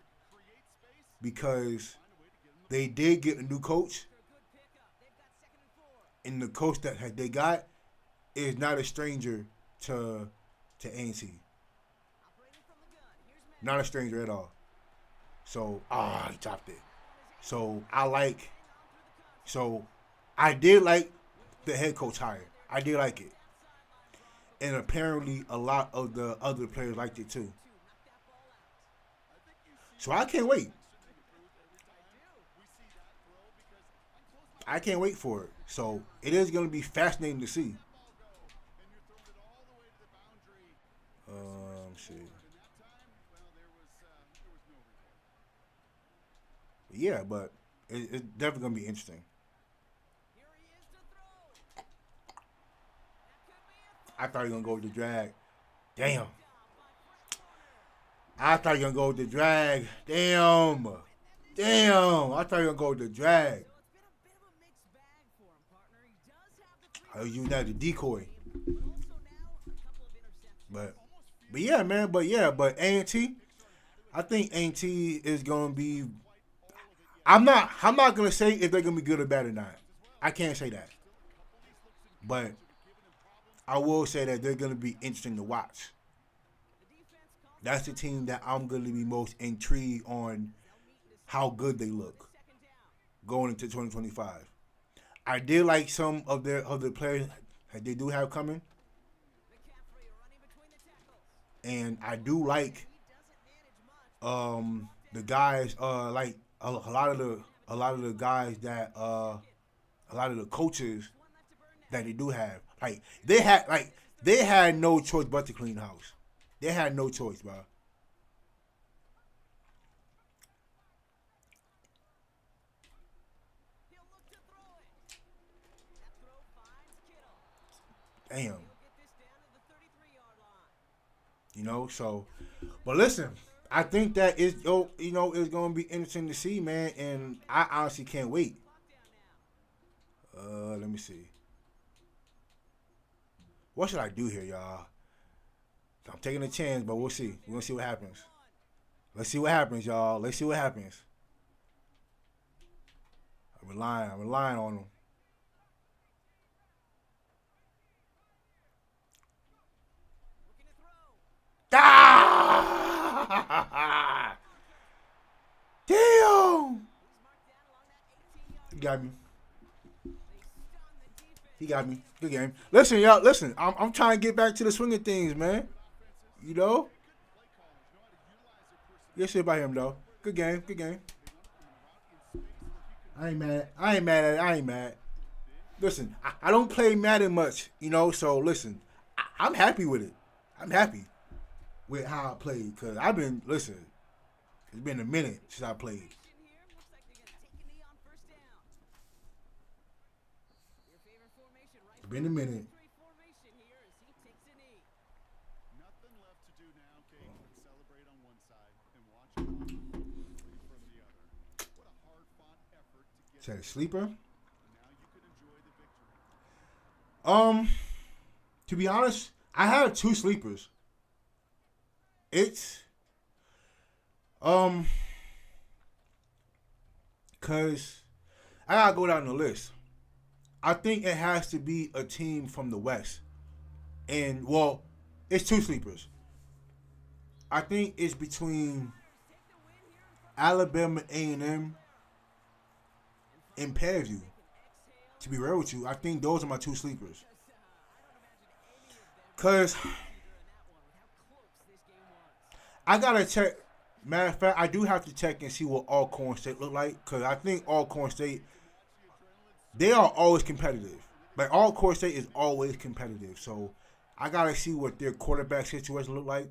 because they did get a new coach, and the coach that they got is not a stranger to A&T. Not a stranger at all. So, he dropped it. So I did like the head coach hire. I did like it. And apparently a lot of the other players liked it too. So I can't wait. I can't wait for it. So it is going to be fascinating to see. See. Yeah, but it's definitely going to be interesting. I thought you were going to go with the drag. Damn. I thought you were going to go with the drag. Damn. I thought you were going to go with the drag. I was using that as a decoy. But yeah, man. But A&T, I think A&T is going to be. I'm not going to say if they're going to be good or bad or not. I can't say that. But I will say that they're going to be interesting to watch. That's the team that I'm going to be most intrigued on how good they look going into 2025. I did like some of their other players that they do have coming. And I do like the guys like a lot of the guys that a lot of the coaches that they do have. Like they had no choice but to clean house. They had no choice, bro. Damn. So, but listen, I think that it's going to be interesting to see, man, and I honestly can't wait. Let me see. What should I do here, y'all? I'm taking a chance, but we'll see. We're going to see what happens. Let's see what happens, y'all. Let's see what happens. I'm relying on them. Ah! Damn! He got me. Good game. Listen, y'all. Listen, I'm trying to get back to the swing of things, man. Good shit by him, though. Good game. I ain't mad at it. Listen, I don't play Madden much, so listen, I'm happy with it. I'm happy with how I played, because it's been a minute since I played. It's been a minute. Is that a sleeper? To be honest, I have two sleepers. It's Because I got to go down the list. I think it has to be a team from the West. And, well, it's two sleepers. I think it's between Alabama A&M and Fairview. To be real with you, I think those are my two sleepers. Because I got to check. Matter of fact, I do have to check and see what Alcorn State look like. Because I think Alcorn State, they are always competitive. Like, Alcorn State is always competitive. So I got to see what their quarterback situation look like.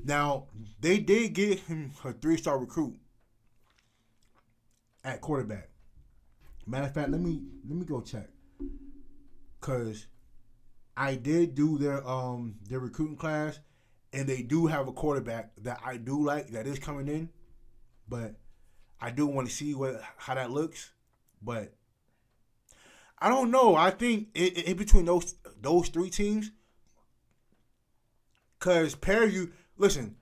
Now, they did get him a 3-star recruit at quarterback. Matter of fact, let me go check. Cause I did do their recruiting class, and they do have a quarterback that I do like that is coming in, but I do want to see how that looks. But I don't know. I think in between those three teams, cause Fairview. Listen,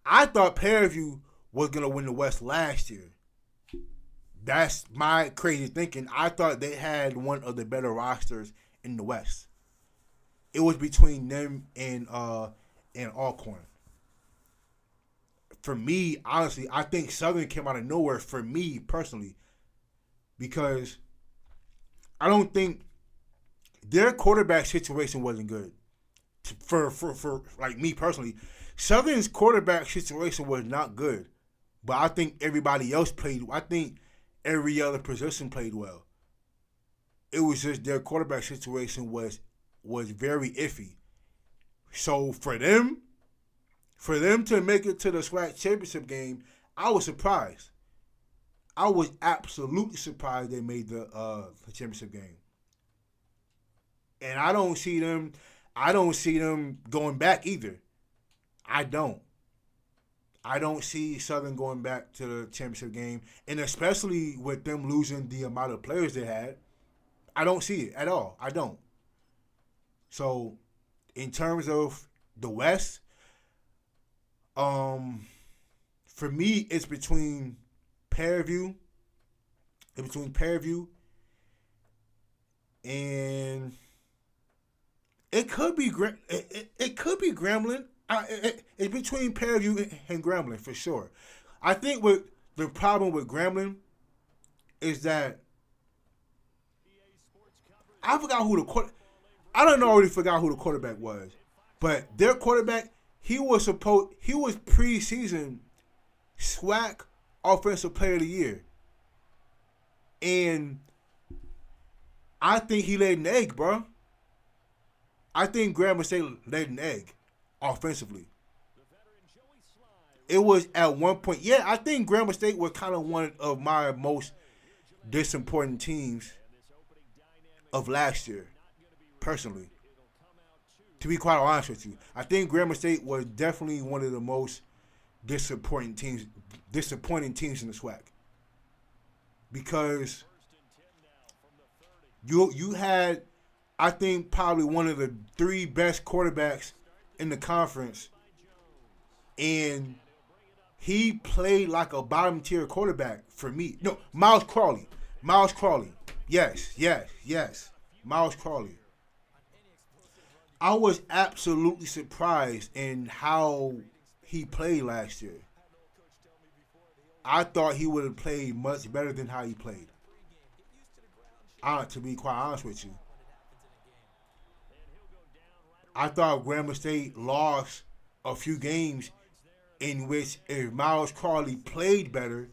I thought Fairview was gonna win the West last year. That's my crazy thinking. I thought they had one of the better rosters in the West. It was between them and Alcorn. For me, honestly, I think Southern came out of nowhere for me personally, because I don't think their quarterback situation wasn't good. For like me personally, Southern's quarterback situation was not good, but I think everybody else played. I think every other position played well. It was just their quarterback situation was very iffy. So for them to make it to the SWAC championship game, I was surprised. I was absolutely surprised they made the championship game. And I don't see them going back either. I don't see Southern going back to the championship game, and especially with them losing the amount of players they had, I don't see it at all. I don't. So, in terms of the West, for me, it's between Fairview, and it could be Grambling. It's between Fairview and Grambling for sure. I think what the problem with Grambling is that I already forgot who the quarterback was, but their quarterback, he was preseason SWAC Offensive Player of the Year, and I think he laid an egg, bro. I think Grambling State laid an egg. Offensively, it was at one point. Yeah, I think Grambling State was kind of one of my most disappointing teams of last year, personally. To be quite honest with you, I think Grambling State was definitely one of the most disappointing teams in the SWAC, because you had, I think, probably one of the three best quarterbacks in the conference, and he played like a bottom tier quarterback for me. No, Miles Crawley. Yes. Miles Crawley. I was absolutely surprised in how he played last year. I thought he would have played much better than how he played. To be quite honest with you. I thought Grambling State lost a few games in which, if Miles Crawley played better,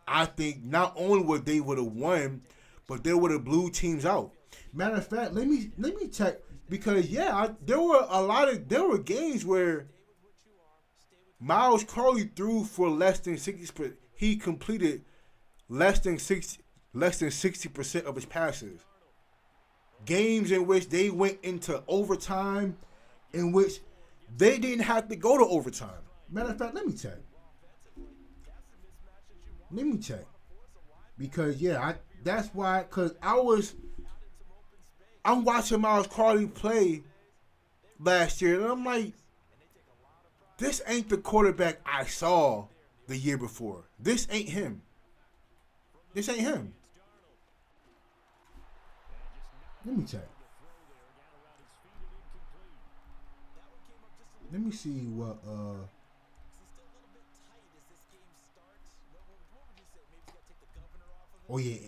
I think not only would they have won, but they would have blew teams out. Matter of fact, let me check, because there were games where Miles Crawley threw for less than 60%. He completed less than 60% of his passes. Games in which they went into overtime, in which they didn't have to go to overtime. Matter of fact, let me check. Because that's why. Because I'm watching Miles Crawley play last year, and I'm like, this ain't the quarterback I saw the year before. This ain't him. This ain't him. Let me check. Let me see what oh yeah.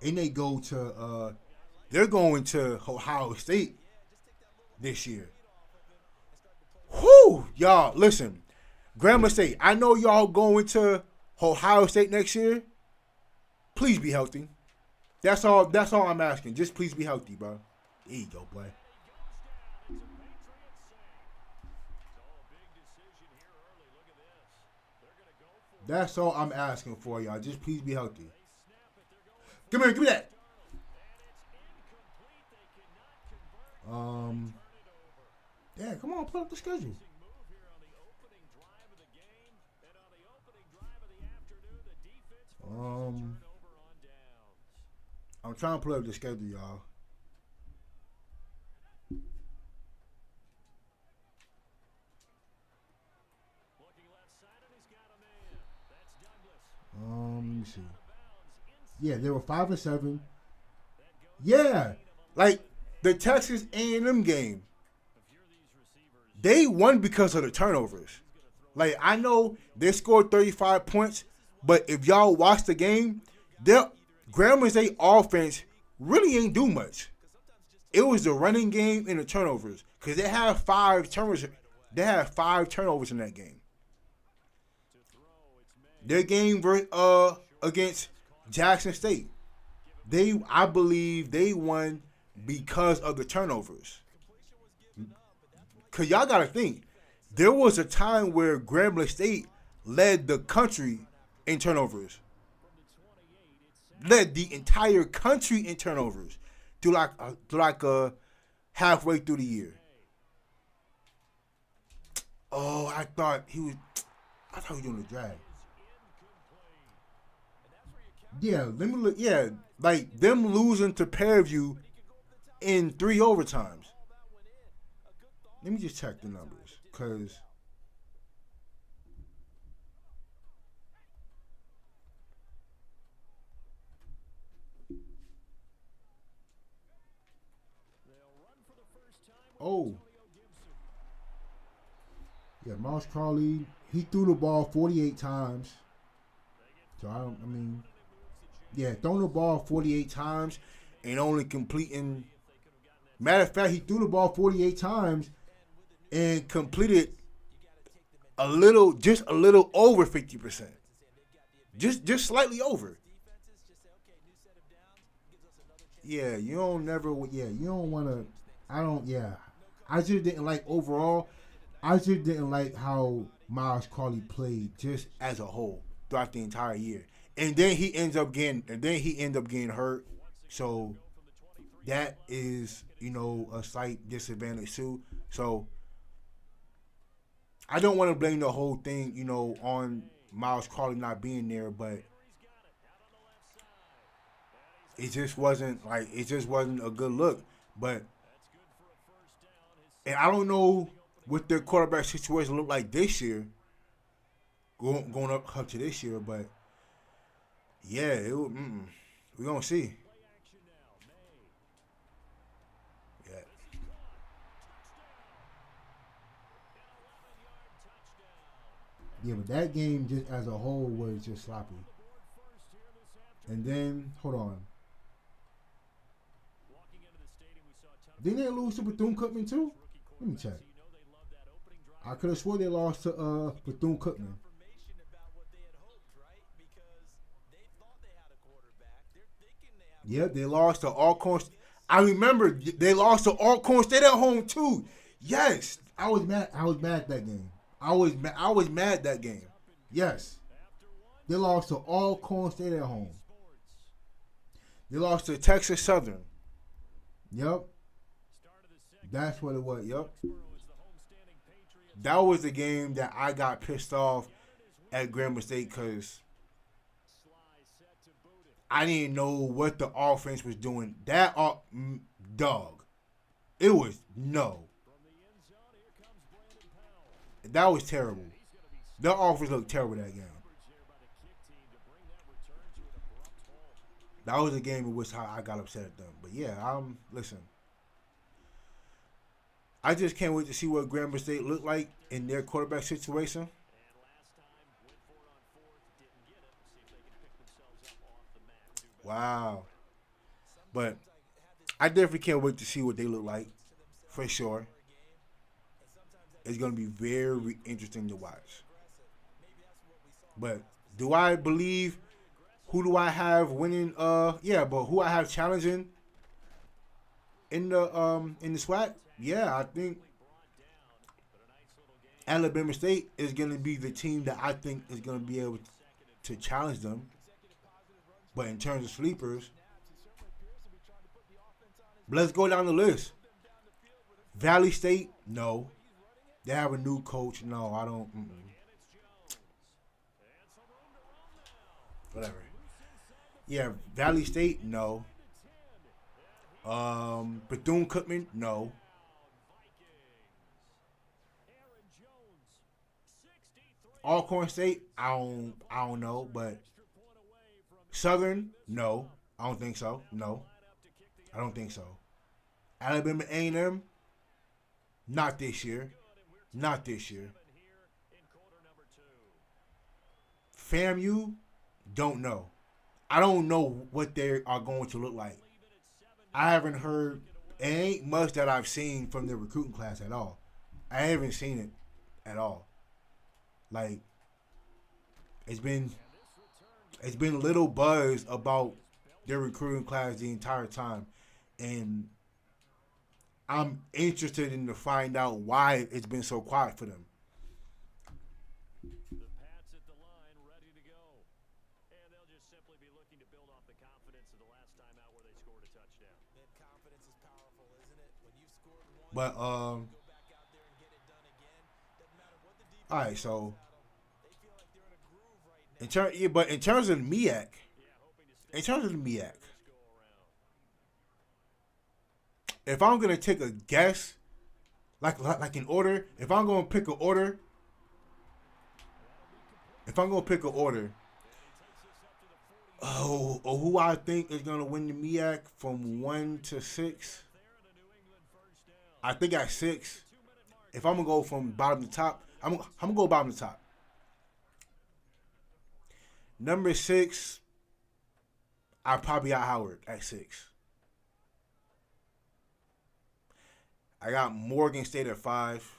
And they go to they're going to Ohio State this year. Whew, y'all, listen. Grambling State, I know y'all going to Ohio State next year. Please be healthy. That's all I'm asking. Just please be healthy, bro. There you go, boy. That's all I'm asking for, y'all. Just please be healthy. Come here, give me that. Yeah, come on, put up the schedule. I'm trying to pull up the schedule, y'all. Let me see. Yeah, they were 5-7. Yeah, like the Texas A&M game, they won because of the turnovers. Like, I know they scored 35 points, but if y'all watch the game, their Grambling State offense really ain't do much. It was the running game and the turnovers, because they had 5 turnovers. They had 5 turnovers in that game. Their game against Jackson State, I believe they won because of the turnovers. Because y'all got to think, there was a time where Grambling State led the country in turnovers. Led the entire country in turnovers through halfway through the year. Oh, I thought he was doing the drag. Yeah, let me look. Yeah, like them losing to Fairview in 3 overtimes. Let me just check the numbers, cause yeah, Miles Carley, he threw the ball 48 times. So throwing the ball 48 times and only completing. Matter of fact, he threw the ball 48 times and completed just a little over 50%. Just slightly over. Yeah, you don't want to. I just didn't like overall. I just didn't like how Miles Carley played just as a whole throughout the entire year. And then he ends up getting hurt. So that is, a slight disadvantage too. So I don't want to blame the whole thing, on Miles Carley not being there, but it just wasn't a good look. But and I don't know what their quarterback situation looked like this year, going up to this year, but yeah, we're gonna see. Yeah, but that game just as a whole was just sloppy. And then, hold on. Didn't they lose to Bethune-Cookman too? Let me check. I could have swore they lost to Bethune-Cookman. Yep, they lost to Alcorn. I remember they lost to Alcorn State at home too. Yes, I was mad at that game. I was mad that game. Yes. They lost to Alcorn State at home. They lost to Texas Southern. Yep. That's what it was. Yep. That was the game that I got pissed off at Grambling State because I didn't know what the offense was doing. Dog. It was no. That was terrible. The offense looked terrible that game. That was a game in which I got upset at them. But yeah, listen. I just can't wait to see what Grambling State look like in their quarterback situation. Wow. But I definitely can't wait to see what they look like, for sure. It's going to be very interesting to watch. But do I believe, who do I have winning? But who I have challenging in the SWAC? Yeah, I think Alabama State is going to be the team that I think is going to be able to challenge them. But in terms of sleepers, let's go down the list. Valley State, no. They have a new coach. No, I don't. Whatever. Yeah, Valley State, no. Bethune-Cookman, no. Alcorn State, I don't know, but Southern, no. I don't think so. No. I don't think so. Alabama A&M, not this year. Not this year. FAMU, don't know. I don't know what they are going to look like. I haven't heard, it ain't much that I've seen from the recruiting class at all. I haven't seen it at all. Like, it's been little buzz about their recruiting class the entire time. And I'm interested in to find out why it's been so quiet for them. The Pats at the line, ready to go. And they'll just simply be looking to build off the confidence of the last time out where they scored a touchdown. Man, confidence is powerful, isn't it? When you've scored one, But go back out there and get it done again. Doesn't matter what the defense all right, so they feel like they're in a groove right now. in terms of the MEAC, if I'm gonna take a guess, like in order, if I'm gonna pick an order, who I think is gonna win the MEAC from 1 to 6, I think at 6. If I'm gonna go from bottom to top, I'm gonna go bottom to top. Number 6, I probably got Howard at 6. I got Morgan State at 5.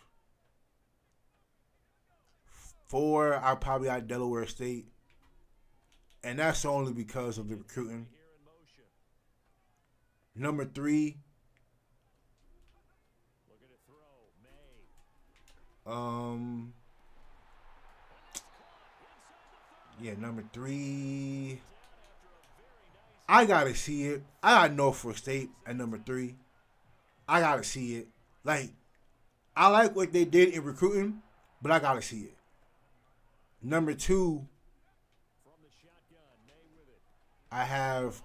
4, I probably got Delaware State. And that's only because of the recruiting. Number 3, number 3, I gotta see it. I got Norfolk State at number 3. I gotta see it. Like, I like what they did in recruiting, but I gotta see it. Number 2, I have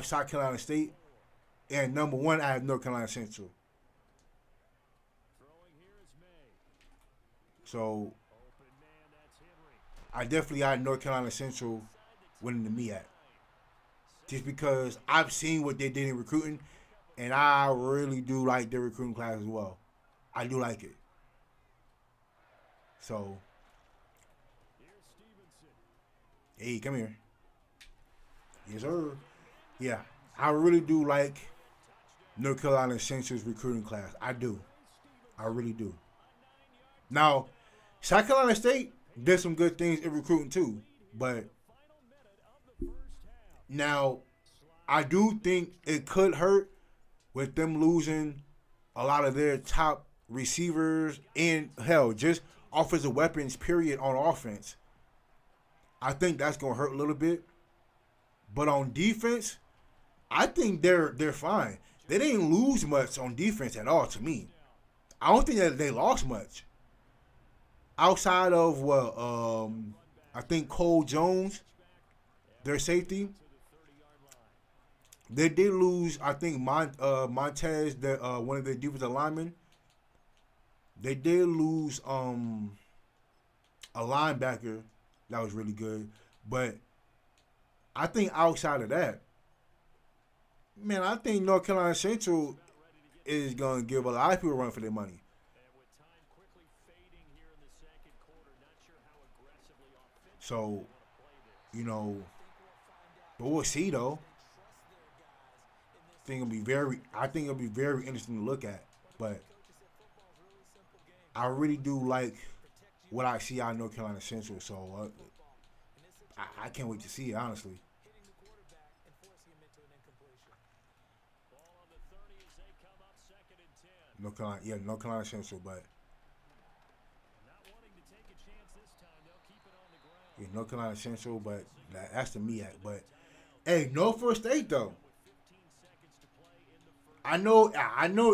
South Carolina State, and number 1 I have North Carolina Central. So I definitely got North Carolina Central winning the MEAC. Just because I've seen what they did in recruiting, and I really do like their recruiting class as well. I do like it. So, hey, come here. Yes, sir. Yeah, I really do like North Carolina Central's recruiting class. I do. I really do. Now, South Carolina State did some good things in recruiting too, but now I do think it could hurt with them losing a lot of their top receivers and, hell, just offensive weapons, period, on offense. I think that's going to hurt a little bit. But on defense, I think they're fine. They didn't lose much on defense at all to me. I don't think that they lost much. Outside of, I think Cole Jones, their safety, they did lose, I think, Montez, one of their defensive linemen. They did lose a linebacker that was really good. But I think outside of that, man, I think North Carolina Central is going to give a lot of people a run for their money. So, you know, but we'll see though. I think it'll be very interesting to look at. But I really do like what I see out of North Carolina Central. So I can't wait to see it, honestly. North Carolina Central, but yeah, North Carolina Central, but that's the MEAC. But hey, Norfolk State though. I know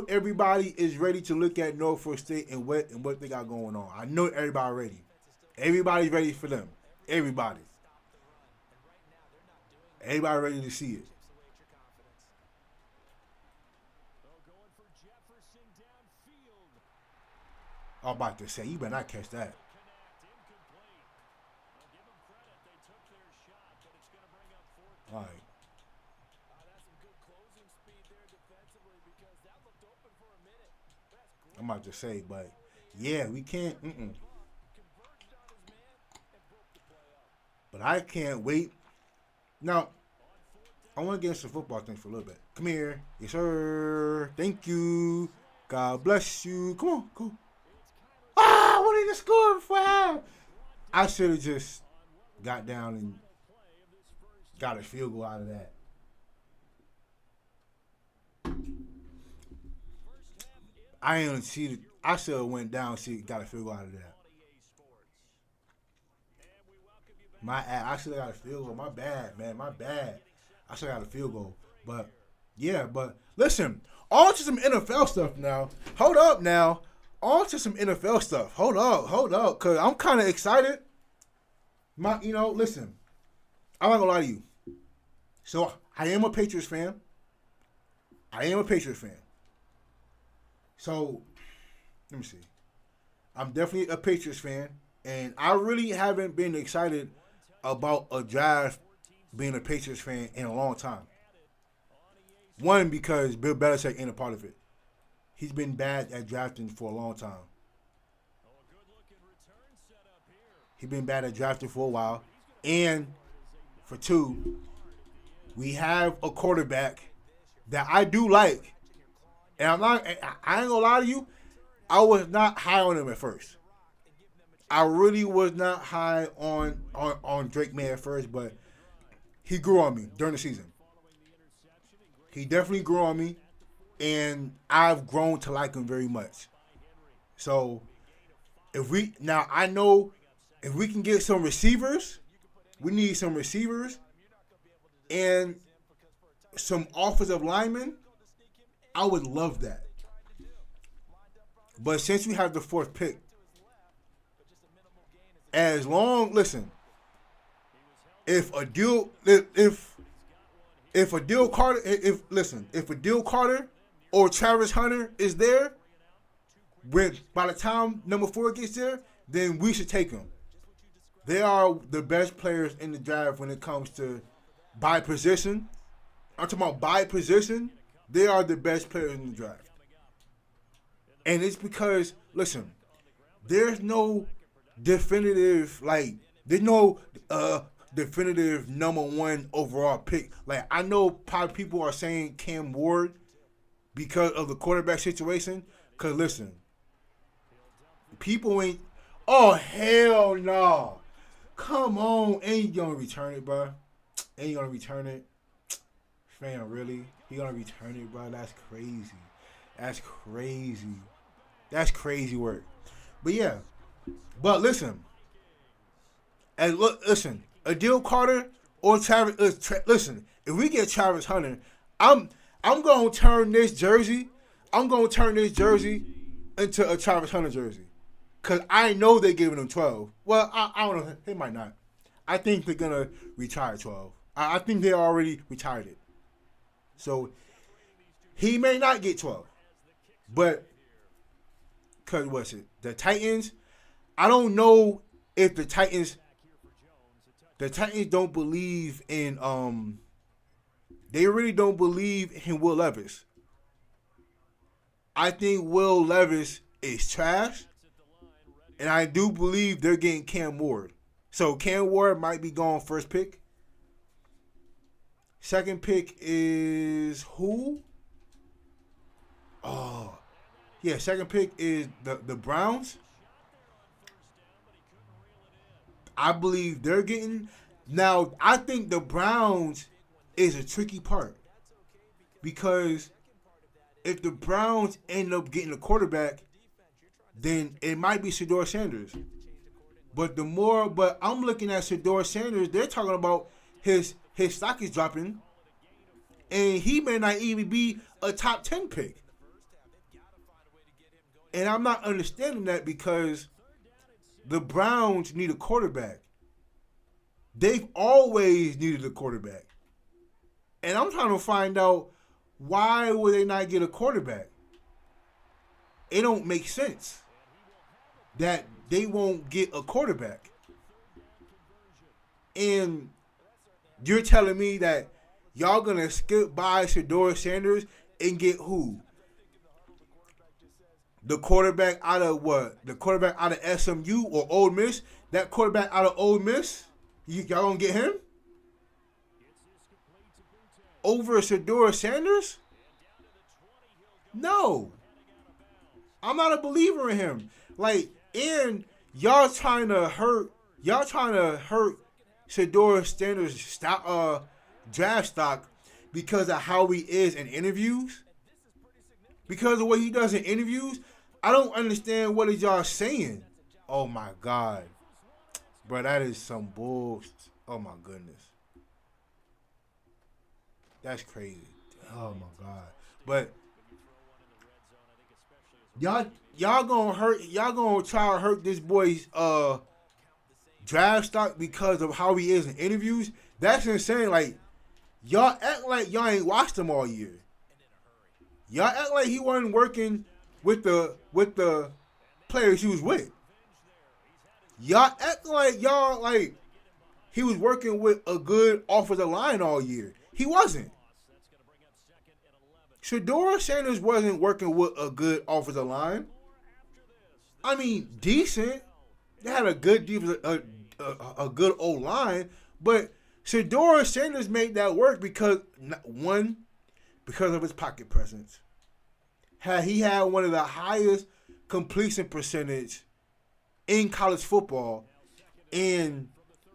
everybody is ready to look at Norfolk State and what they got going on. I know everybody ready. Everybody's ready for them. Everybody ready to see it. I'm about to say, you better not catch that. All right. I'm about to say, but yeah, we can't. But I can't wait. Now, I want to get into football things for a little bit. Come here. Yes, sir. Thank you. God bless you. Come on, go. Ah, I wanted to score before half. I should have just got down and got a field goal out of that. I should have went down and got a field goal out of that. I should have got a field goal. My bad, man. My bad. I should have got a field goal. But, yeah, listen, on to some NFL stuff now. Hold up now. On to some NFL stuff. Hold up. Because I'm kind of excited. Listen, I'm not going to lie to you. So, I am a Patriots fan. So, let me see. I'm definitely a Patriots fan. And I really haven't been excited about a draft being a Patriots fan in a long time. One, because Bill Belichick ain't a part of it. He's been bad at drafting for a long time. He's been bad at drafting for a while. And for two, we have a quarterback that I do like. And I ain't gonna lie to you, I was not high on him at first. I really was not high on Drake May at first, but he grew on me during the season. He definitely grew on me, and I've grown to like him very much. So, I know if we can get some receivers, we need some receivers and some offensive linemen. I would love that. But since we have the fourth pick, if a Adil Carter or Travis Hunter is there, by the time number 4 gets there, then we should take them. They are the best players in the draft when it comes to by position. I'm talking about by position. They are the best players in the draft. And it's because, listen, there's no definitive, definitive number 1 overall pick. Like, I know probably people are saying Cam Ward because of the quarterback situation. Because, listen, people ain't, oh, hell no. Come on. Ain't going to return it, bro. Ain't going to return it. Fam, really? He going to return it, bro? That's crazy. That's crazy work. But, yeah. But, listen. Adil Carter or Travis. Listen, if we get Travis Hunter, I'm going to turn this jersey. Into a Travis Hunter jersey. Because I know they're giving him 12. Well, I don't know. They might not. I think they're going to retire 12. I think they already retired it. So, he may not get 12. But, because what's it? The Titans, I don't know if the Titans the Titans don't believe in they really don't believe in Will Levis. I think Will Levis is trash, and I do believe they're getting Cam Ward. So Cam Ward might be gone first pick. Second pick is who? Oh, yeah. Second pick is the Browns. I believe they're getting. Now, I think the Browns is a tricky part because if the Browns end up getting a quarterback, then it might be Shedurer Sanders. But I'm looking at Shedurer Sanders. They're talking about his stock is dropping, and he may not even be a top 10 pick. And I'm not understanding that because the Browns need a quarterback. They've always needed a quarterback. And I'm trying to find out why would they not get a quarterback? It don't make sense that they won't get a quarterback. And you're telling me that y'all gonna skip by Shedurer Sanders and get who? The quarterback out of what? The quarterback out of SMU or Ole Miss? That quarterback out of Ole Miss? Y'all gonna get him? Over Shedurer Sanders? No. I'm not a believer in him. And y'all trying to hurt Shedurer Sanders' draft stock because of how he is in interviews. Because of what he does in interviews, I don't understand what is y'all saying. Oh my God. Bro, that is some bullshit. Oh my goodness. That's crazy. Oh my God. But y'all gonna try to hurt this boy's draft stock because of how he is in interviews. That's insane. Like, y'all act like y'all ain't watched him all year. Y'all act like he wasn't working with the players he was with. Y'all act like he was working with a good offensive line all year. He wasn't. Shedurer Sanders wasn't working with a good offensive line. I mean, decent. They had a good defense, a good old line, but Shedurer Sanders made that work because of his pocket presence. He had one of the highest completion percentage in college football, and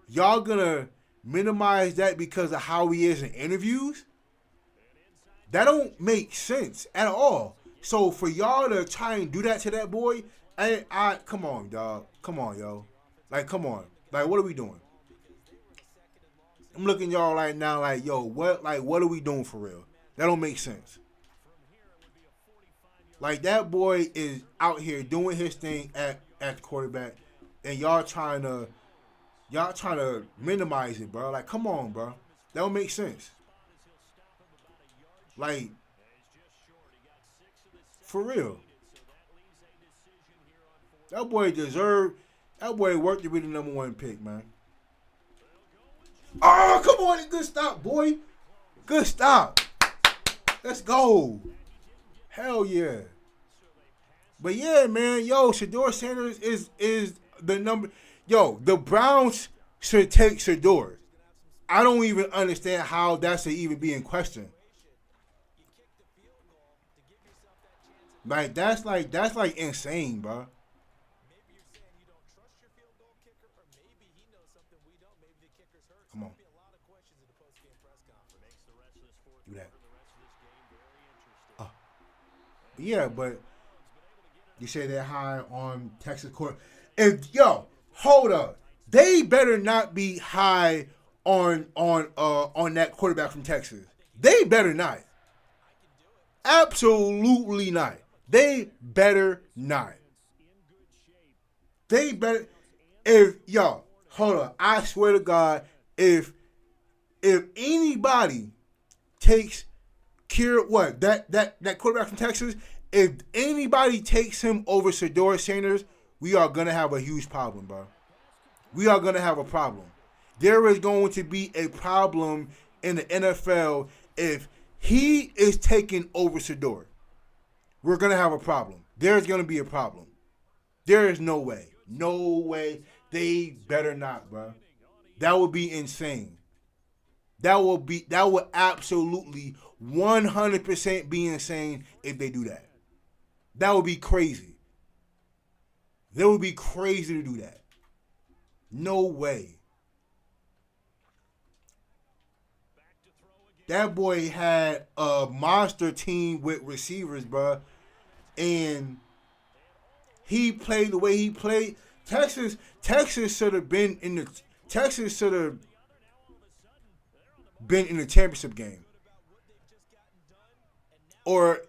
y'all gonna minimize that because of how he is in interviews? That don't make sense at all. So for y'all to try and do that to that boy, I come on, dog. Come on, yo. Like, come on. Like, what are we doing? I'm looking y'all right now like, yo, what are we doing for real? That don't make sense. Like, that boy is out here doing his thing at the quarterback, and y'all trying to minimize it, bro. Like, come on, bro. That don't make sense. Like, for real. That boy worked to be the number 1 pick, man. Oh, come on. Good stop, boy. Good stop. Let's go. Hell yeah. But yeah, man, yo, Shedurer Sanders is the number. Yo, the Browns should take Shedurer. I don't even understand how that should even be in question. Like, that's like insane, bro. Come on. Do that. Yeah, but you say they're high on Texas court. Hold up. They better not be high on that quarterback from Texas. They better not. Absolutely not. They better not. They better. Hold up. I swear to God, if anybody takes that quarterback from Texas, if anybody takes him over Shedurer Sanders, we are gonna have a huge problem, bro. We are gonna have a problem. there is going to be a problem in the NFL if he is taking over Shedurer. We're going to have a problem. There's going to be a problem. There is no way. No way. They better not, bro. That would be insane. That would absolutely 100% be insane if they do that. That would be crazy. That would be crazy to do that. No way. That boy had a monster team with receivers, bro. And he played the way he played. Texas should have been in the championship game. Or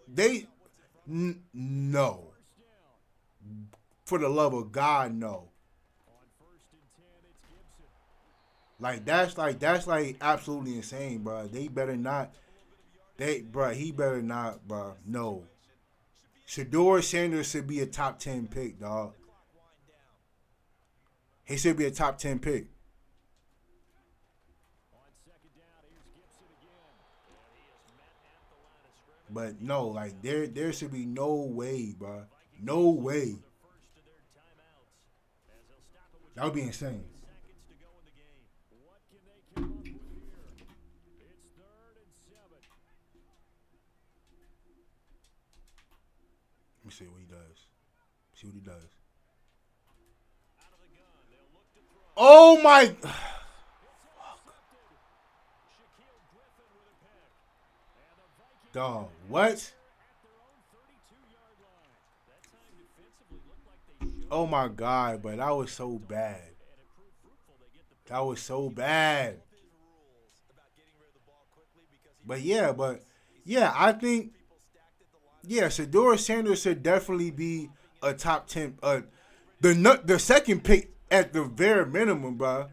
no. For the love of God, no. That's absolutely insane, bro. They better not. He better not, bro. No. Shedurer Sanders should be a top 10 pick, dog. He should be a top 10 pick. But no, there should be no way, bro. No way. That would be insane. Let me see what he does. See what he does. Oh my! Dog, what? Oh my God, but that was so bad. That was so bad. But yeah, I think, Shedurer Sanders should definitely be a top 10. The second pick at the very minimum, bro.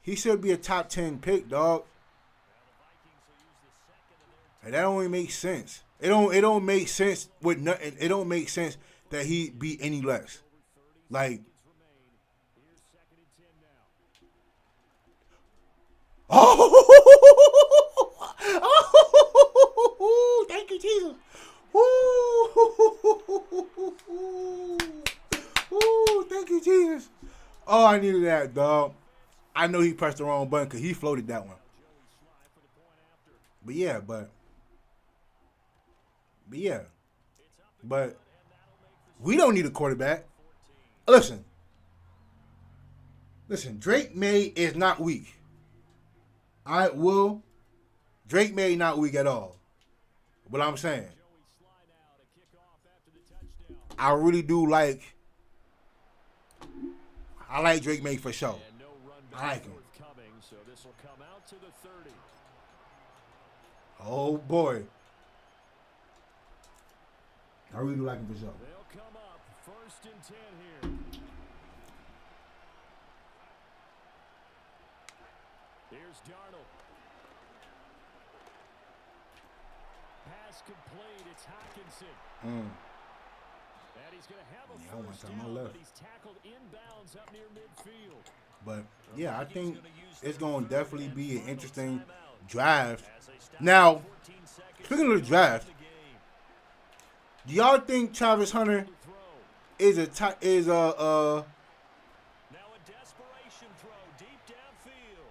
He should be a top 10 pick, dog. And that don't even make sense. It don't make sense with nothing. It don't make sense that he be any less. Oh, thank you, Jesus. Thank you, Jesus. Oh, I needed that, dog. I know he pressed the wrong button because he floated that one. But we don't need a quarterback. Listen, Drake May is not weak. Drake May not weak at all. What I'm saying, I really do like Drake May for sure. I like him. Oh boy. I really like him for sure. They'll come up 1st and 10 here. Here's Darnold. Pass complete. It's Hawkinson. And he's going to have a first down, but he's tackled inbounds up near midfield. But yeah, I think it's going to definitely be an interesting draft. Now, speaking of the draft, do y'all think Travis Hunter is a Now a desperation throw deep downfield.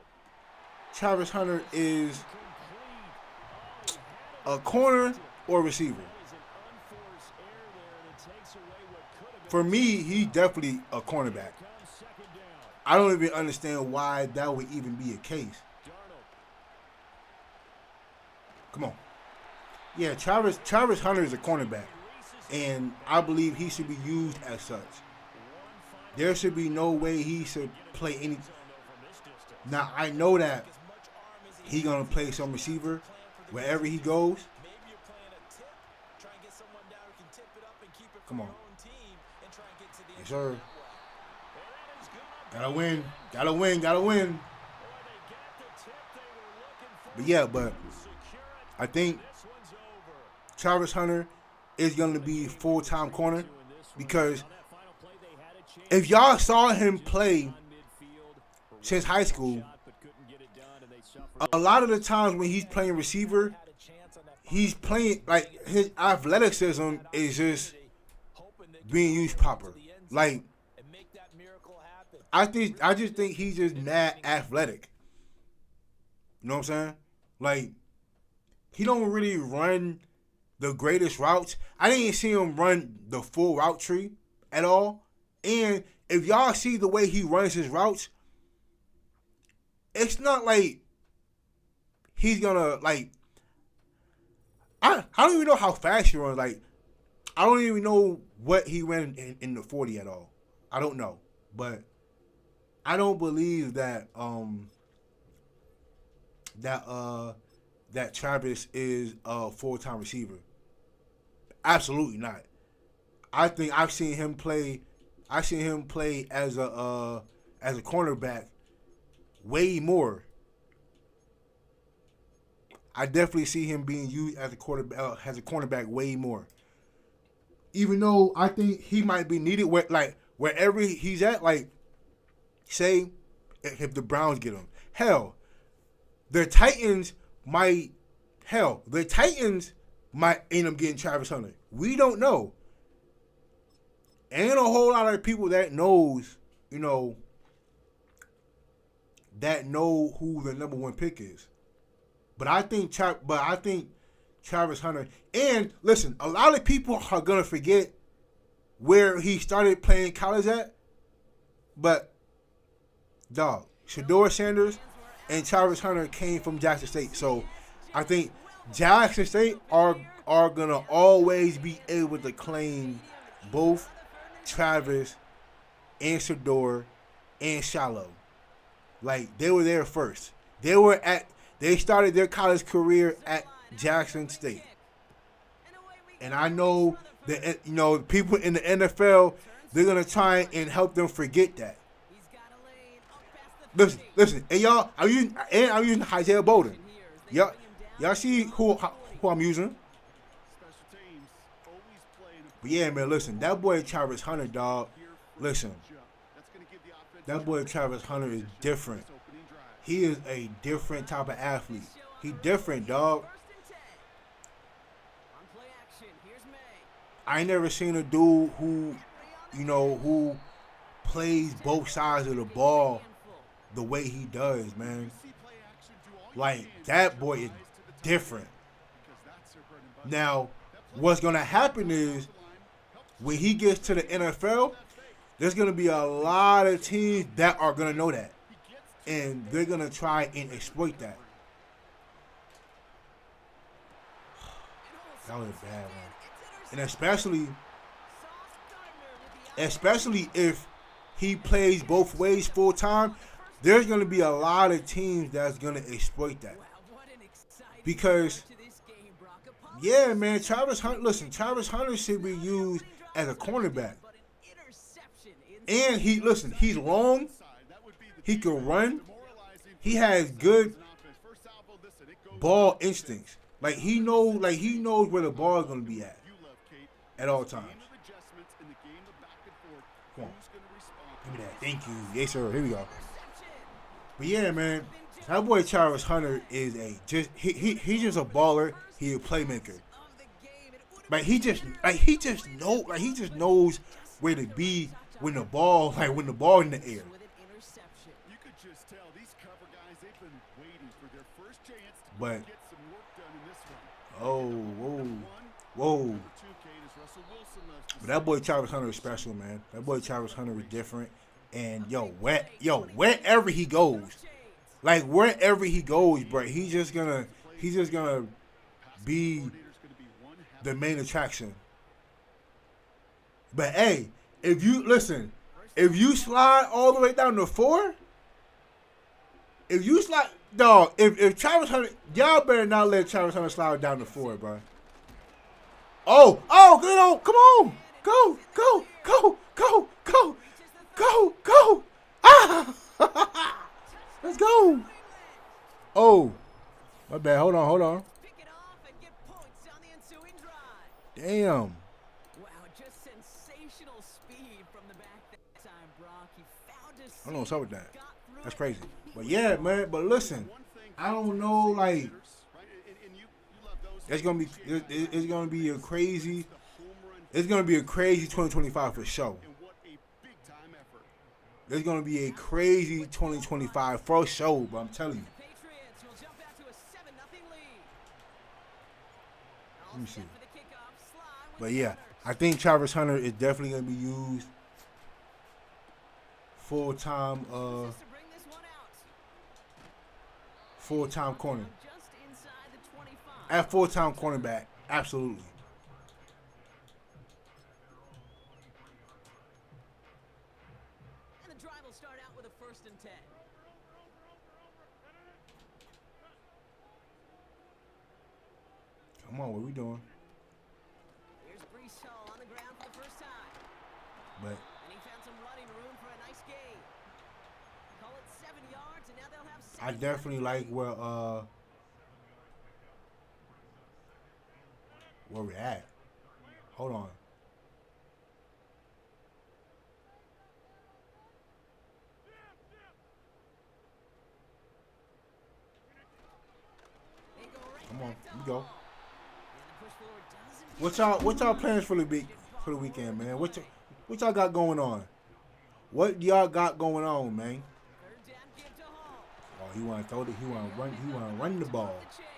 Travis Hunter is a corner or receiver? For me, he's definitely a cornerback. I don't even understand why that would even be a case. Come on. Yeah, Travis Hunter is a cornerback. And I believe he should be used as such. There should be no way he should play any. Now, I know that he's going to play some receiver wherever he goes. Come on. Yes, sir. Gotta win. But I think Travis Hunter is going to be full-time corner because if y'all saw him play since high school, a lot of the times when he's playing receiver, he's playing like his athleticism is just being used proper. Like I just think he's just mad athletic. You know what I'm saying? Like he don't really run the greatest routes. I didn't see him run the full route tree at all. And if y'all see the way he runs his routes, it's not like he's gonna like. I don't even know how fast he runs. Like I don't even know what he ran in the 40 at all. I don't know, but I don't believe that that Travis is a full-time receiver. Absolutely not. I think I've seen him play as a cornerback way more. I definitely see him being used as a cornerback way more. Even though I think he might be needed wherever he's at, like say if the Browns get him. The Titans might end up getting Travis Hunter. We don't know. Ain't a whole lot of people that knows, that know who the number one pick is. But I think Travis Hunter. And listen, a lot of people are gonna forget where he started playing college at. But dog, Shedurer Sanders and Travis Hunter came from Jackson State. So I think Jackson State are gonna always be able to claim both Travis and Shedurer and Shallow. Like they were there first. They started their college career at Jackson State. And I know that people in the NFL, they're gonna try and help them forget that. Listen, and y'all, I'm using Isaiah Bolden. Y'all see who I'm using? But yeah, man, listen, that boy Travis Hunter, dog. Listen, that boy Travis Hunter is different. He is a different type of athlete. He different, dog. I ain't never seen a dude who plays both sides of the ball the way he does, man. Like, that boy is different. Now, what's going to happen is when he gets to the NFL, there's going to be a lot of teams that are going to know that. And they're going to try and exploit that. That was a bad one. And especially if he plays both ways full time, there's going to be a lot of teams that's going to exploit that. Because, yeah, man, Travis Hunter should be used as a cornerback. And he's long. He can run. He has good ball instincts. Like he knows where the ball is going to be at all times. Come on. Give me that. Thank you. Yes, sir. Here we go. But yeah, man, that boy Shedurer Hunter is he's just a baller. He's a playmaker. Like he just knows where to be when the ball in the air. But whoa. But that boy Shedurer Hunter is special, man. That boy Shedurer Hunter is different. And wherever he goes, bro, he's just gonna be the main attraction. But hey, if you slide all the way down to 4, if Shedurer Hunter, y'all better not let Shedurer Hunter slide down to 4, bro. Oh, good on, come on, go. Ah, let's go. Oh, my bad. Hold on. Damn. Wow, just sensational speed from the back that time, Brock. He found his I don't know what's up with that. got through That's crazy. But yeah, man. But listen, I don't know. Like, it's gonna be a crazy. It's gonna be a crazy 2025 for sure. It's gonna be a crazy 2025 for sure. But I'm telling you. Patriots will jump out to a 7-0 lead. Let me see. For the kickoff, Sly with But yeah, Sanders. I think Travis Hunter is definitely gonna be used full-time. Just to bring this one out. Full-time corner. Just inside the 25. At full-time cornerback, absolutely. And the drive will start out with a 1st and 10. Come on, what we doing? Here's Brees Hall on the ground for the first time. But And he found some running room for a nice gain. Call it 7 yards, and now they'll have 7 I definitely like where we're at. Hold on. They go right Come on, back to we go. Hall. And the push forward doesn't What y'all plans for the weekend, man? What y'all got going on? What y'all got going on, man? 3rd down, give to Hall. Oh, he want to throw it. He want to run. He want to run the ball. The chains.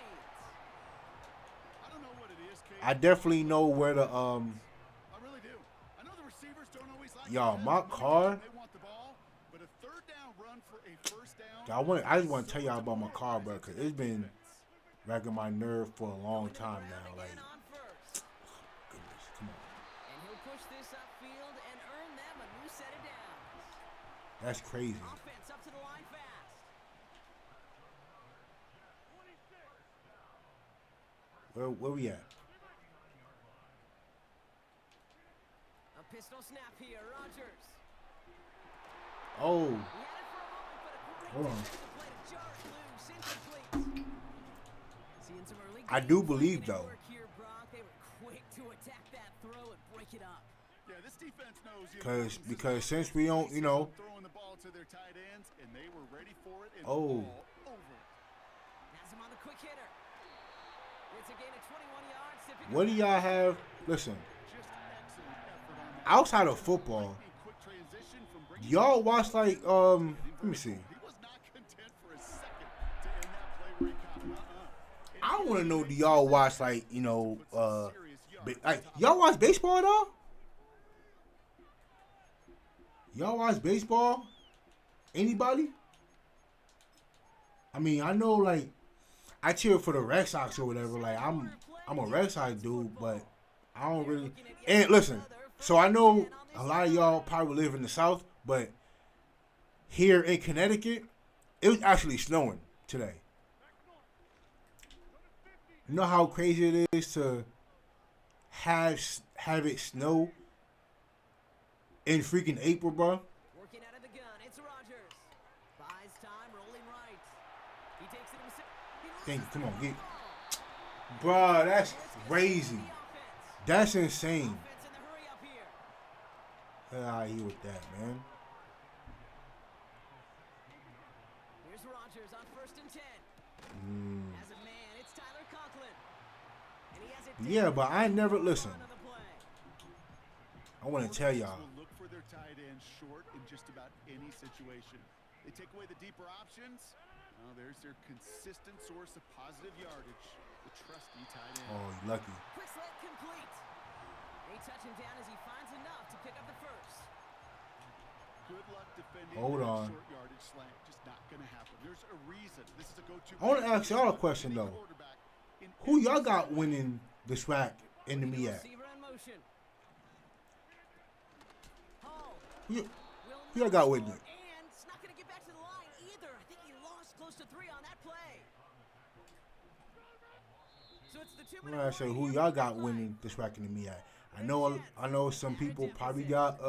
I don't know what it is, Kate. I definitely know where the I really do. I know the receivers don't always like Y'all, it. my car. They want the ball, but a 3rd down run for a 1st down. I just want to tell y'all about my car, bro, because it's been racking my nerve for a long time now. Like, Again on 1st. goodness, come on. And he'll push this upfield and earn them a new set of downs. That's crazy. Offense up to the line fast. Where we at? A pistol snap here, Rodgers. Oh, He had it for a moment, but a hold great on. defensive play to jar it loose, incomplete. Seeing some early I gains do looking believe, at though. work here, Brock. They were quick to attack that throw and break it up. Yeah, this defense knows. Because since we don't, you know, throwing the ball to their tight ends, and they were ready for it. And Oh. all over. Has him on the quick hitter. It's a gain of 21 yards. To pick what do up y'all have? Listen, Just excellent effort on that. outside of football, A quick transition from breaking y'all watch like let me see. He was not content for a second to end that play where he caught him. I want to know, do y'all watch like like y'all watch baseball at all? Y'all watch baseball? Anybody? I mean, I know like I cheer for the Red Sox or whatever. Like I'm a Red Sox dude, but I don't really. And listen, so I know a lot of y'all probably live in the South, but here in Connecticut, it was actually snowing today. You know how crazy it is to have it snow in freaking April, bro? Working out of the gun. It's Rodgers. Buys time, rolling right. He takes it himself. Thank you. Come on, get. Bruh, that's crazy. That's insane. Offense in the hurry up here. Get out of here with that, man. Here's Rodgers on 1st and 10. As a man, it's Tyler Conklin. And he has it Yeah, but I never listen. on the play. I want to tell y'all. Will look for their tight end short in just about any situation. They take away the deeper options. Well, there's their consistent source of positive yardage. The trusty tight end. Oh, you lucky. Quick slant complete. They touch him down as he finds enough to pick up the first. Good luck defending Hold that on. short yardage slant. Just not going to happen. There's a reason. This is a go-to. I want to ask y'all a question though. Who y'all got winning the SWAC in the MEAC? Receiver in motion. Hall Who y'all got winning it? and it's not going to get back to the line either. I think he lost close to 3 on that play. So it's the 2 I'm gonna say who y'all got winning the SWAC in the MEAC. I know some people probably got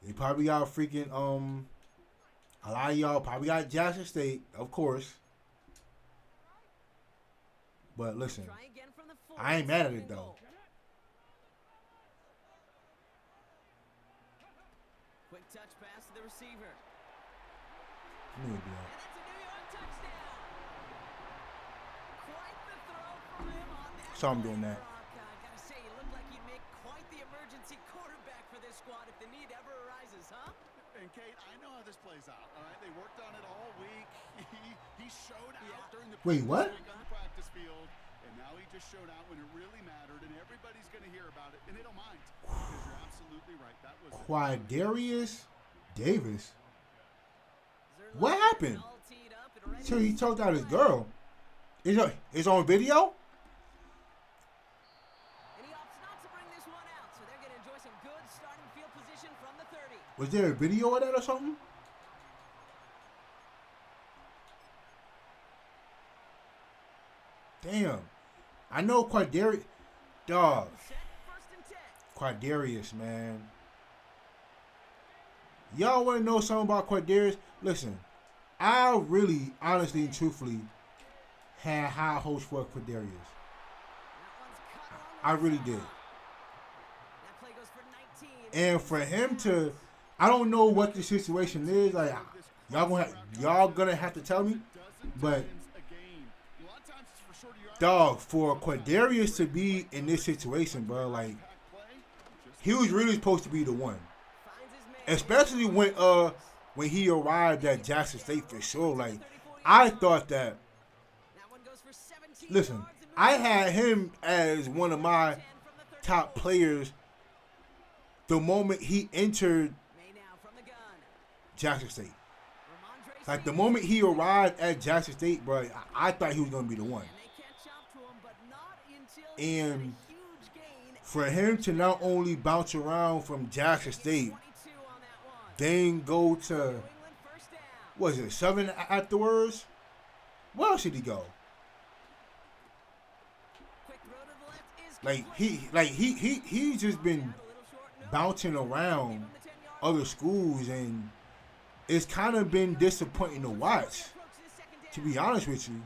they probably got freaking a lot of y'all probably got Jackson State, of course. But listen, Try again from the 4. I ain't mad at it though. Quick touch pass to the receiver. Let me do that. And it's a New York touchdown. Quite the throw for him on that. So I'm doing that. Gotta say, you look like you'd make quite the emergency quarterback for this squad if the need ever arises, huh? And Kate, I know how this plays out. All right, they worked on it all week. He showed out during the Wait, what? week on the practice field, and now he just showed out when it really mattered, and everybody's going to hear about it, and they don't mind. Because you're absolutely right. That was Quadarius Davis. Zerline What happened? all teed up and ready So to he choked out his play. girl. It's on video? And he opts not to bring this one out, so they're going to enjoy some good starting field position from the 30. Was there a video of that or something? Damn. I know Quadarius. Dog. Set, first and 10. Quadarius, man. Y'all want to know something about Quadarius? Listen, I really, honestly and truthfully had high hopes for Quadarius. That one's cut on the I really sideline. did. That play goes for 19. And for him to, I don't know what the situation is. Like, y'all gonna have to tell me. But dog, for Quadarius to be in this situation, bro, like he was really supposed to be the one. Finds his man. Especially when he arrived at Jackson State for sure. Like, I thought that. That one goes for 17 Listen, yards and I had him as one of my 10 from the 30. top players the moment he entered May now from the gun. Jackson State. Ramondre Like, the Stevenson. moment he arrived at Jackson State, bro, I thought he was gonna be the one. And they catch up to him, but not until he had a And huge gain. for him to not only bounce around from Jackson State, 22 on that one. then go to, New England first down. what is it, 7 afterwards? Where else did he go? Quick throw to the left is Like, complete. he's just been A little short, no. bouncing around Give him the 10-yard other schools, and it's kind of been disappointing to watch, approach to the second down. to be honest with you.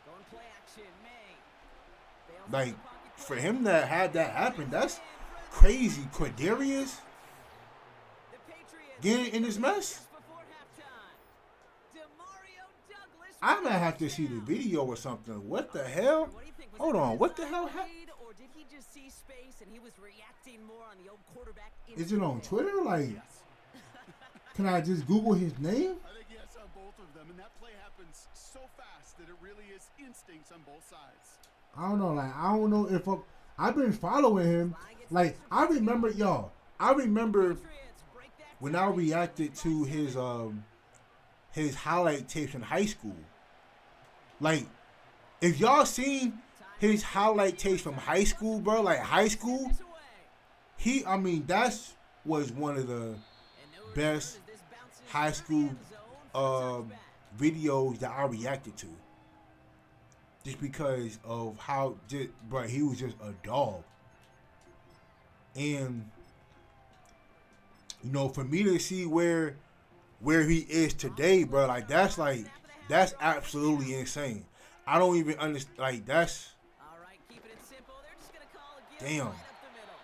Going play action, May. Bails Like, out the pocket for quick. him to have that happen, that's crazy. Quadarius The Patriots getting in this mess? just before halftime. Demario Douglas I might have to see the video or something. What the hell? What do you think? Was Hold that on, his what the eye hell read, happened? or did he just see space and he was reacting more on the old quarterback Is it on instinct? Twitter? Like, Yes. can I just Google his name? I think yes on both of them, and that play happens so fast that it really is instincts on both sides. I don't know. Like, I don't know if I've been following him. Like, I remember, y'all. I remember Patriots break that when I reacted to his highlight tapes in high school. Like, if y'all seen his highlight tapes from high school, bro, like high school, away. I mean, that's was one of the And no best return as this bounces high through the school end zone for the touchback. videos that I reacted to. Just because of how, bro, he was just a dog. And, you know, for me to see where he is today, bro, like, that's absolutely insane. I don't even understand, like, that's, All right, keeping it simple. They're just gonna call a gift Damn. right up the middle.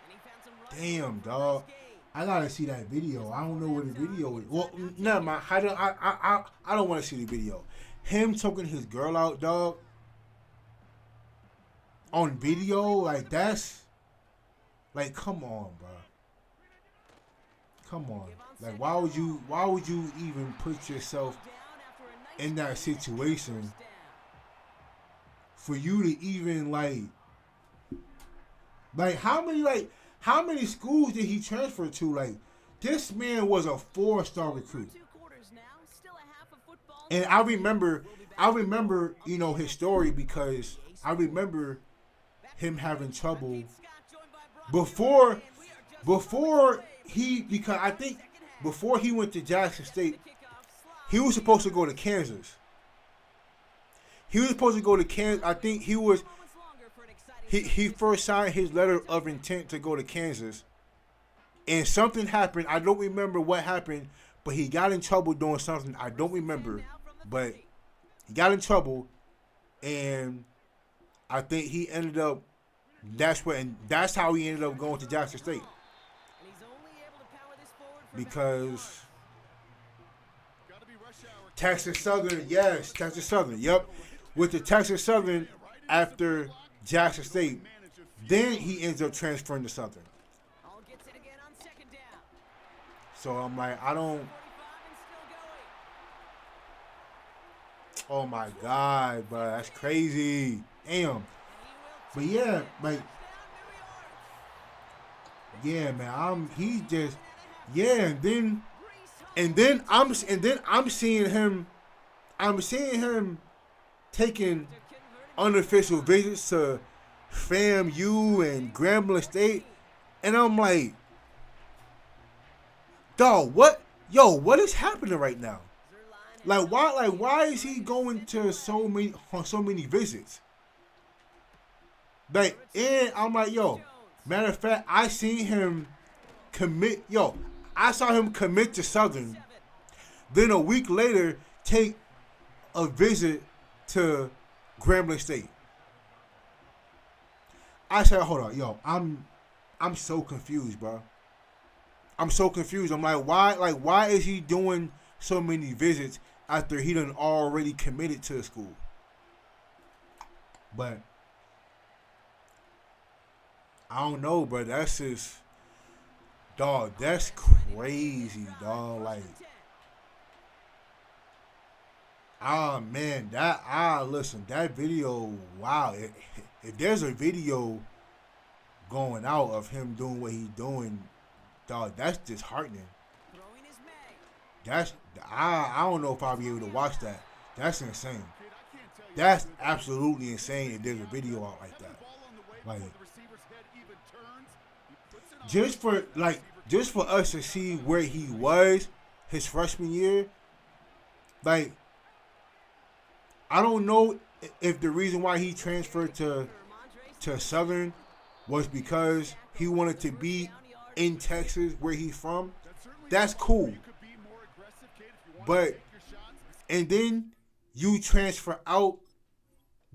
And he found some running room damn, for a dog. nice gain. I gotta see that video. I don't know what the video is. Well, never mind. I don't want to see the video. Him choking his girl out, dog, on video, like, that's, like, come on, bro. Come on. Like, why would you even put yourself Down after a nice in that run. situation First down. for you to even, like how many schools did he transfer to? Like, this man was a 4-star recruit. 2 quarters now, still a half of football. And I remember, you know, his story, because I remember him having trouble Scott joined by Brock before and we are just because I think before he went to Jackson State, kickoff slide. he was supposed to go to Kansas. He was supposed to go to Kansas. I think he was Moments longer for an exciting he first signed his letter of intent to go to Kansas, and something happened. I don't remember what happened, but he got in trouble doing something. I don't remember, but he got in trouble, and I think he ended up. That's how he ended up going to Jackson State, And he's only able to power this forward for because Texas Southern, yes, Texas Southern, yep. With the Texas Southern after Jackson State. Then he ends up transferring to Southern. All gets it again on second down. So I'm like, I don't. 45 and still going. Oh my God, bro, that's crazy. Damn. But yeah, like, yeah, man, he's just, yeah, and then I'm seeing him taking unofficial visits to FAMU and Grambling State, and I'm like, dog, what is happening right now? Like, why is he going to so many visits? Like, and I'm like, yo, matter of fact, I seen him commit. I saw him commit to Southern. Then a week later, take a visit to Grambling State. I said, hold on, yo, I'm so confused, bro. I'm so confused. I'm like, why is he doing so many visits after he done already committed to the school? But I don't know, bro. That's just, dog, that's crazy, dog. Like, man, listen, that video, wow. If there's a video going out of him doing what he's doing, dog, that's disheartening. Throwing is May. That's, I don't know if I'll be able to watch that. That's insane. That's absolutely insane if there's a video out like that. Like, just for us to see where he was his freshman year, like, I don't know if the reason why he transferred to Southern was because he wanted to be in Texas where he's from. That's cool. But, and then you transfer out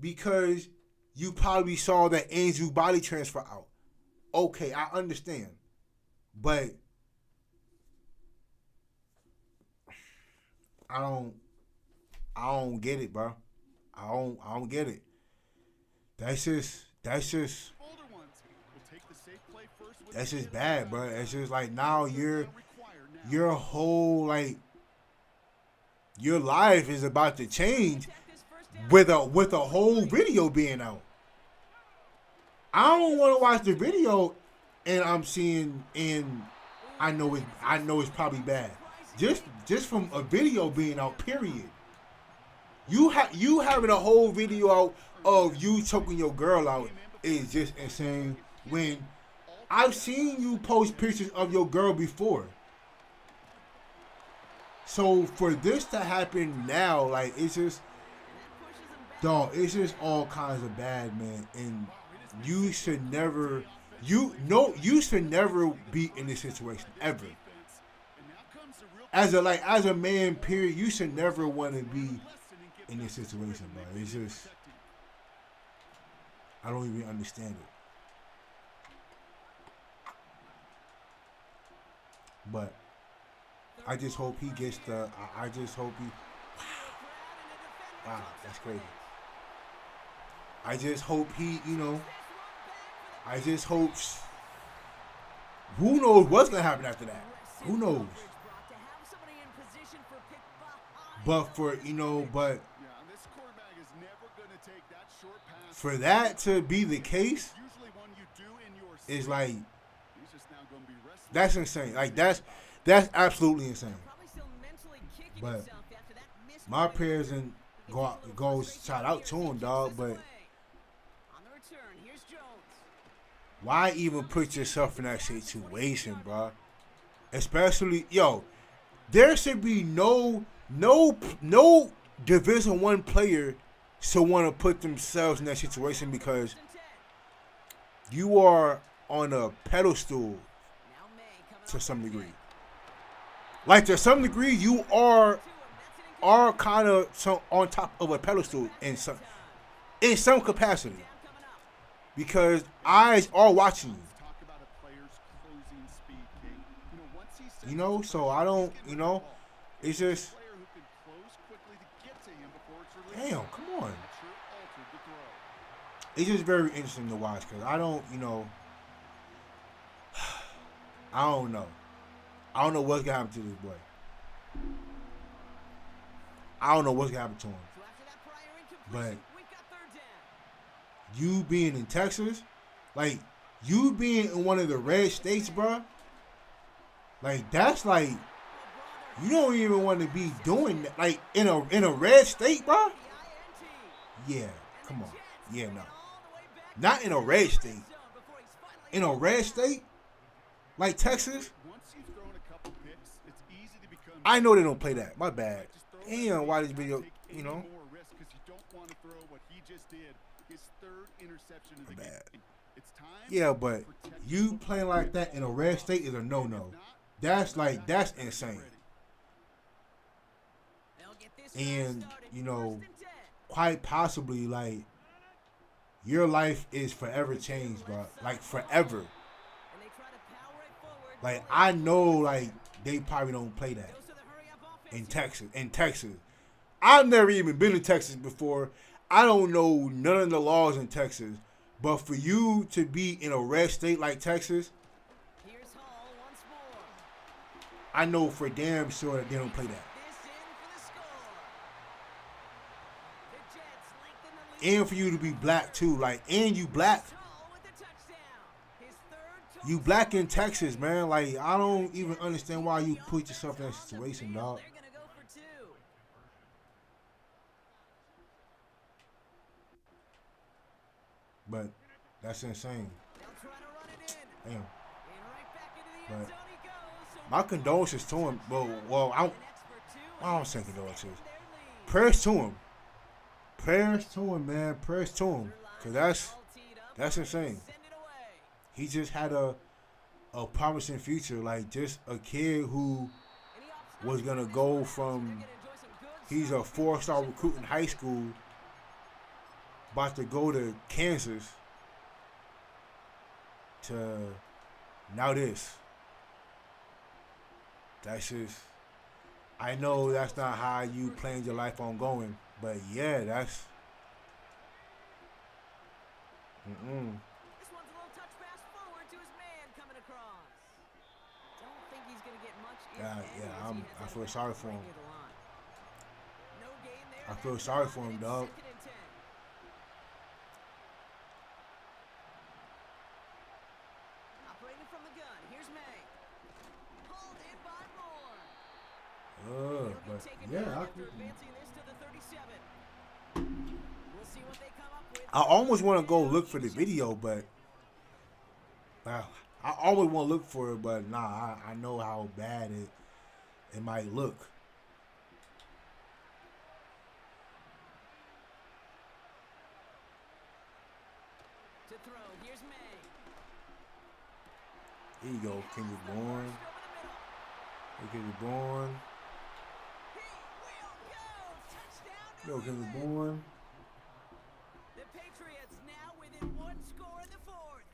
because you probably saw that Andrew Body transfer out. Okay, I understand. But I don't get it, bro. I don't get it. That's just bad, bro. It's just like now your whole, like, your life is about to change with a whole video being out. I don't want to watch the video and I'm seeing, and I know it's probably bad. Just from a video being out, period. You having a whole video out of you choking your girl out is just insane. When I've seen you post pictures of your girl before. So for this to happen now, like, it's just, dog, it's just all kinds of bad, man. And you should never be in this situation ever. As a man, period, you should never want to be in this situation, bro. It's just, I don't even understand it. But I just hope he gets the. I just hope he. Wow, that's crazy. I just hope he, I just hope. Who knows what's gonna happen after that? Who knows? But for for that to be the case, is like, that's insane. Like, that's absolutely insane. But my prayers and go shout out to him, dog. But why even put yourself in that situation, bro? Especially, there should be no Division I player should want to put themselves in that situation, because you are on a pedestal to some degree. Like, to some degree, you are kind of on top of a pedestal in some capacity, because eyes are watching you. So I don't, it's just, moves quickly to get to him before it's released. Damn, come on. That sure altered the throw. It's just very interesting to watch because I don't, I don't know. I don't know what's going to happen to this boy. I don't know what's going to happen to him. So after that prior But incompletion, we've got third down. you being in Texas, like, you being in one of the red states, bro, like, that's like, you don't even want to be doing that. Like, in a red state, bro? Yeah, come on. Yeah, no. Not in a red state. In a red state? Like Texas? Once you've thrown a couple picks, it's easy to become. I know they don't play that. My bad. Damn, why this video, Take more risk because you don't want to throw what he just did. His third interception of the My bad. game. It's time. Yeah, but you playing like that in a red state is a no-no. That's insane. They'll get this And, started. you know, First and 10. quite possibly, like, your life is forever changed, bro. Like, forever. And they try to power it forward. Like, I know, like, they probably don't play that Goes to the hurry-up offense. in Texas. In Texas. I've never even been to Texas before. I don't know none of the laws in Texas. But for you to be in a red state like Texas, Here's Hall once more. I know for damn sure that they don't play that. This in for the score. The Jets lengthen the lead. And for you to be black too, like, and you black. Hall with the touchdown. His third You black in Texas, man. Like, I don't even understand why you put yourself in that situation, dog. They're gonna go for 2. But that's insane. They'll try to run it in. Damn. And right back into the end But zone he goes. So my condolences to him. Well, I Nets for 2. I don't say condolences. Their lead. Prayers to him. Prayers to him, man. Prayers to him. Cause that's insane. Send it away. He just had a promising future. Like, just a kid who Any was gonna go from, he's a 4-star recruit in high school, about to go to Kansas, to now this. That's just, I know that's not how you planned your life on going, but yeah, that's. This one's a little touch pass forward to his man coming across. Don't think he's gonna get much. if Yeah, any, yeah, as he I has feel it sorry right for him. near the line. No gain there. I feel That's sorry one, for him, and it's dog. 2nd and 10. Operating from the gun. Here's May. Pulled in by Moore. He'll be But taken yeah, down I, after advancing this to the 37. We'll see what they come up with. I almost want to go look for the video, but I always want to look for it, but nah, I know how bad it might look. To throw. Here's May. Here you go, Kendrick Bourne. Over the middle. Hey, Kendrick Bourne. He Yo, will go. Touchdown, New Kendrick England. Bourne. The Patriots now within 1 score in the 4th.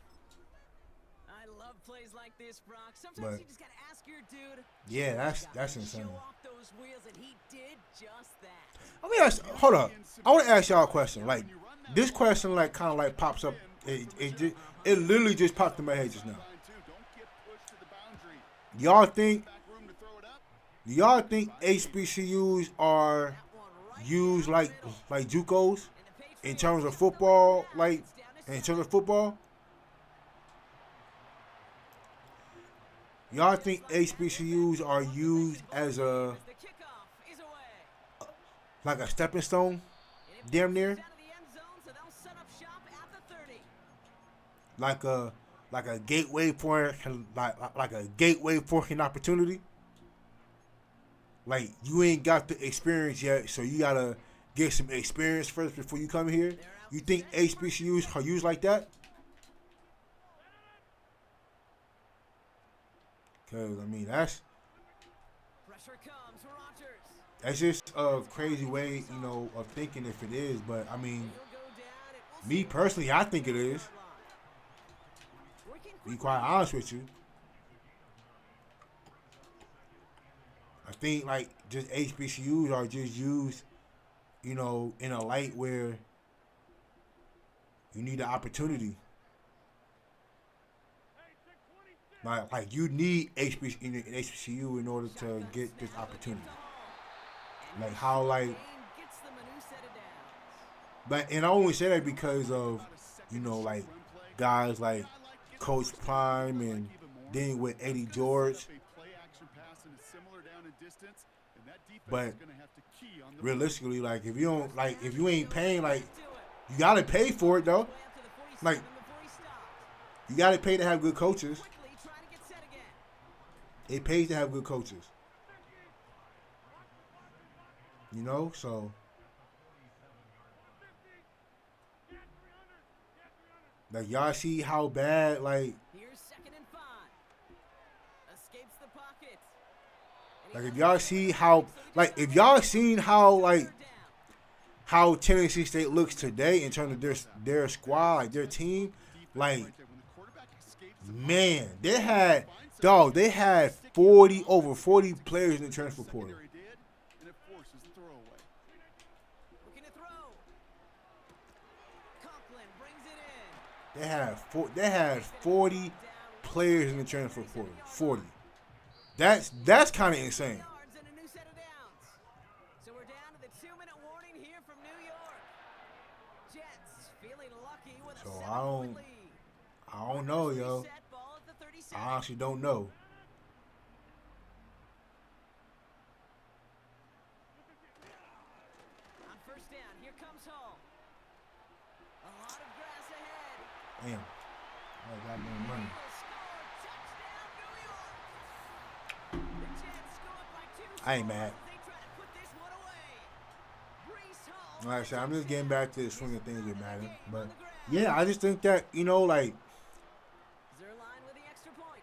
I love plays like this, Brock. Sometimes But- you just gotta ask your dude. Yeah, that's Show insane. off those wheels, and he did just that. Let me ask. Hold up. I want to ask y'all a question. Like, this question, like, kind of like pops up. It literally just popped in my head just now. Line two, don't get pushed to the boundary. Y'all think? Back room to throw it up. Y'all think HBCUs are That one right used down like the middle. JUCOs And the in Patriots terms of just don't football? let it Like, It's down to in 7. terms of football? Y'all think HBCUs are used as a The kickoff is away. like a stepping stone? And it Damn bounces near. out of the end zone, so they'll set up shop at the 30. Like a gateway for like a gateway for an opportunity. Like, you ain't got the experience yet, so you gotta get some experience first before you come here. You think HBCUs are used like that? Cause I mean that's Pressure comes. Rodgers. that's just a crazy way, of thinking if it is. But I mean, He'll go down. And we'll me see personally, I think it is. Working Be quickly. quite honest with you. I think like just HBCUs are just used, you know, in a light where you need the opportunity. Like you need HBCU in order to get this opportunity. Like how like, but and I only say that because of, you know, like guys like Coach Prime and then with Eddie George. But realistically, like if you ain't paying, like you gotta pay for it though. Like you gotta pay to have good coaches. It pays to have good coaches. You know, so like y'all see how bad like if y'all see how like if y'all seen how like how Tennessee State looks today in terms of their squad, like their team, like man, they had 40 players in the transfer portal. They had 40 players in the transfer portal. 40. That's kind of insane. So we're down to the 2-minute warning here from New York. Jets feeling lucky with a 7-point lead. I don't know, yo. I honestly don't know. On first down, here comes Hall. A lot of grass ahead. Damn. I got no money. I ain't mad. Like I said, I'm just getting back to the swing of things with Madden. But yeah, I just think that, you know, like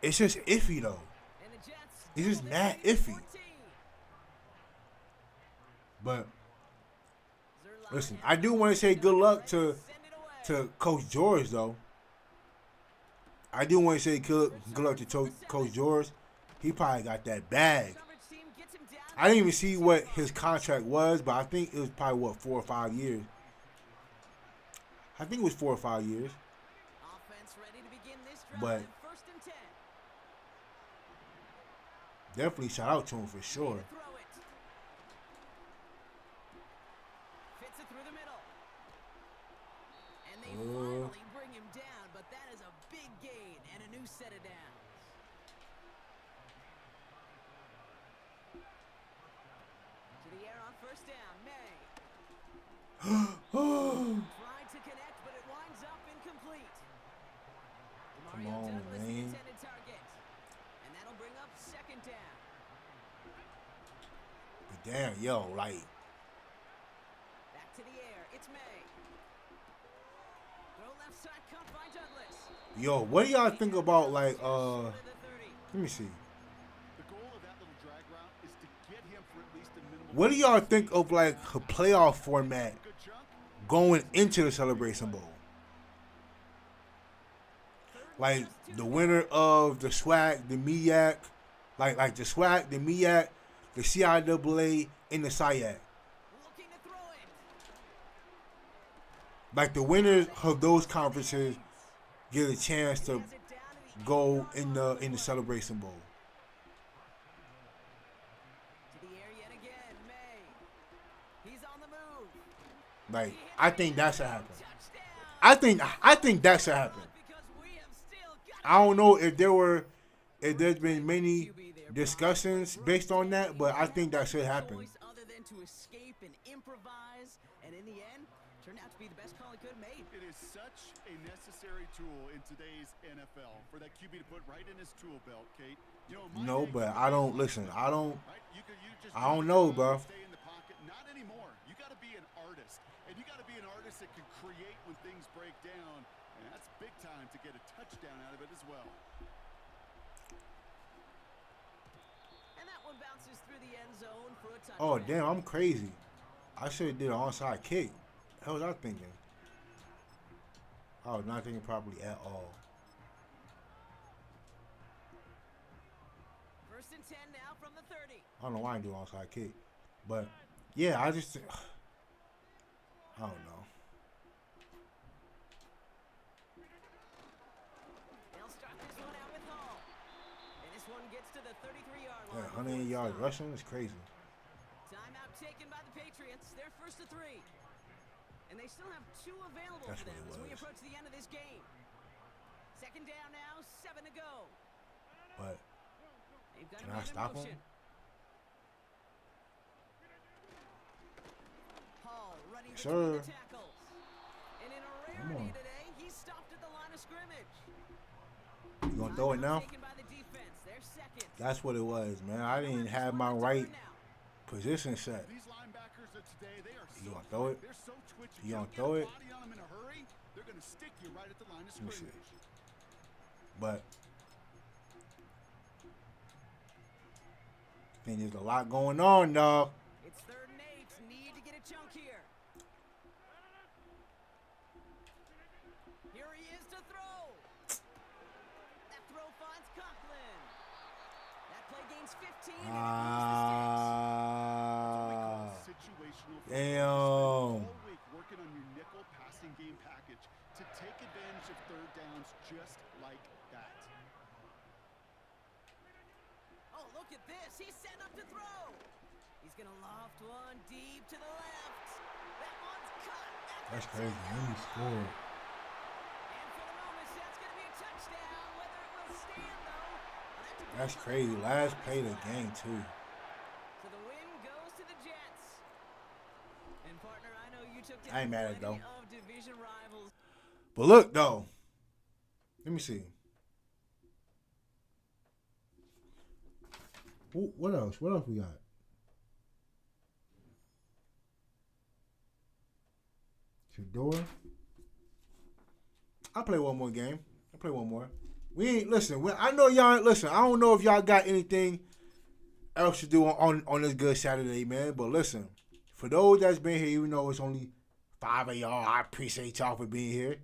it's just iffy though. It's just mad iffy. But listen, I do want to say good luck to Coach George though. I do want to say good luck to Coach George. He probably got that bag. I didn't even see what his contract was, but I think it was probably 4 or 5 years. I think it was 4 or 5 years. But definitely shout out to him for sure. And they finally bring him down, but that is a big gain and a new set of downs. To the air on first down, May. Tried to connect, but it winds up incomplete. Come on, Douglas, the man. intended target. And that'll bring up second down. But damn, yo, like Back to the air, it's May. Throw left side, caught by Douglas. yo, what do y'all think about like let me see. What do y'all think of like a playoff format going into the Celebration Bowl? Like the winner of the SWAC, the MEAC, like the SWAC, the MEAC, the CIAA, and the SIAC. Looking to throw it. Like the winners of those conferences get a chance to go in the Celebration Bowl. To the air yet again, May. He's on the move. Like I think that should happen. I think that should happen. Because we have still got I don't know if there's been many discussions based on that, but I think that should happen. choice other than to escape and improvise, and in the end, turned out to be the best call he could have made. It is such a necessary tool in today's NFL for that QB to put right in his tool belt, Kate. You know, No, but I don't listen. I don't right? You just I don't know, bro. stay in the pocket. Not anymore. You got to be an artist, and you got to be an artist that can create when things break down, and that's big time to get a touchdown out of it as well. And that one bounces through the end zone for a touchdown. Oh damn, I'm crazy. I should have did an onside kick. What was I thinking? I was not thinking properly at all. First and 10 now from the 30. don't know why I do onside kick. But, yeah, I don't know. They'll start this one out with Hall. And this one gets to the 33-yard line. Yeah, 100 yards rushing is crazy. Timeout taken by the Patriots. They're first to 3. And they still have 2 available That's for them what it as we was. approach the end of this game. Second down now, 7 to go. But They've got can a I man in stop him? motion. Hall running Yes, between sir. the tackles. And in a Come rarity on. today, he's stopped at the line of scrimmage. You gonna throw it now? Taken by the defense. They're second. That's what it was, man. I didn't have my right position set. These linebackers of today, they are You so gonna throw it? They're so twitchy. You gonna don't throw get a it? body on them in a hurry, they're going to stick you right at the line of Let me see. scrimmage. But I think there's a lot going on, dog. It's 3rd and 8. Need to get a chunk here. Here he is to throw. That throw finds Conklin. That play gains 15 and it moves the sticks. Situational football. Damn. All week working on your nickel passing game package to take advantage of 3rd downs just like that. Oh, look at this. He's set up to throw. He's going to loft one deep to the left. That one's cut. That's crazy. He scored. And for the moment, that's going to be a touchdown. Whether it will stand, though. Well, That's crazy. Last play of the game, too. So the win goes to the Jets. And partner, I know you took I ain't mad at it, plenty though. of division rivals. But look, though. Let me see. What else? What else we got? Shedurer. I'll play one more game. I'll play one more. We ain't listen. I know y'all listen. I don't know if y'all got anything else to do on this good Saturday, man. But listen, for those that's been here, even though it's only 5 of y'all, I appreciate y'all for being here.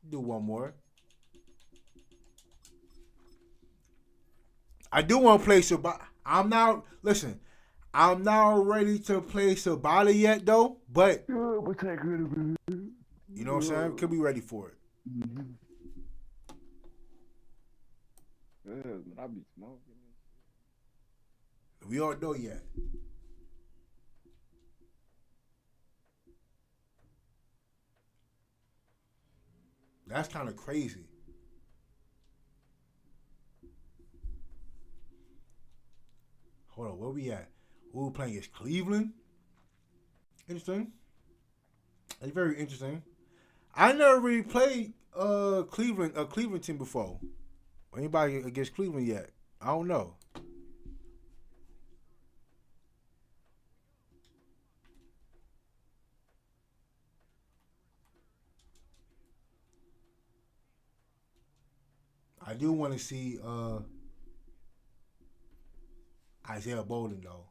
Do one more. I do want to play Sabata. I'm not ready to play Sabata yet, though. But you know what I'm saying? Could be ready for it. I be smoking. We don't know yet. That's kind of crazy. Hold on, where we at? We're playing against Cleveland. Interesting. It's very interesting. I never really played a Cleveland team before. Anybody against Cleveland yet? I don't know. I do want to see Isaiah Bolden though.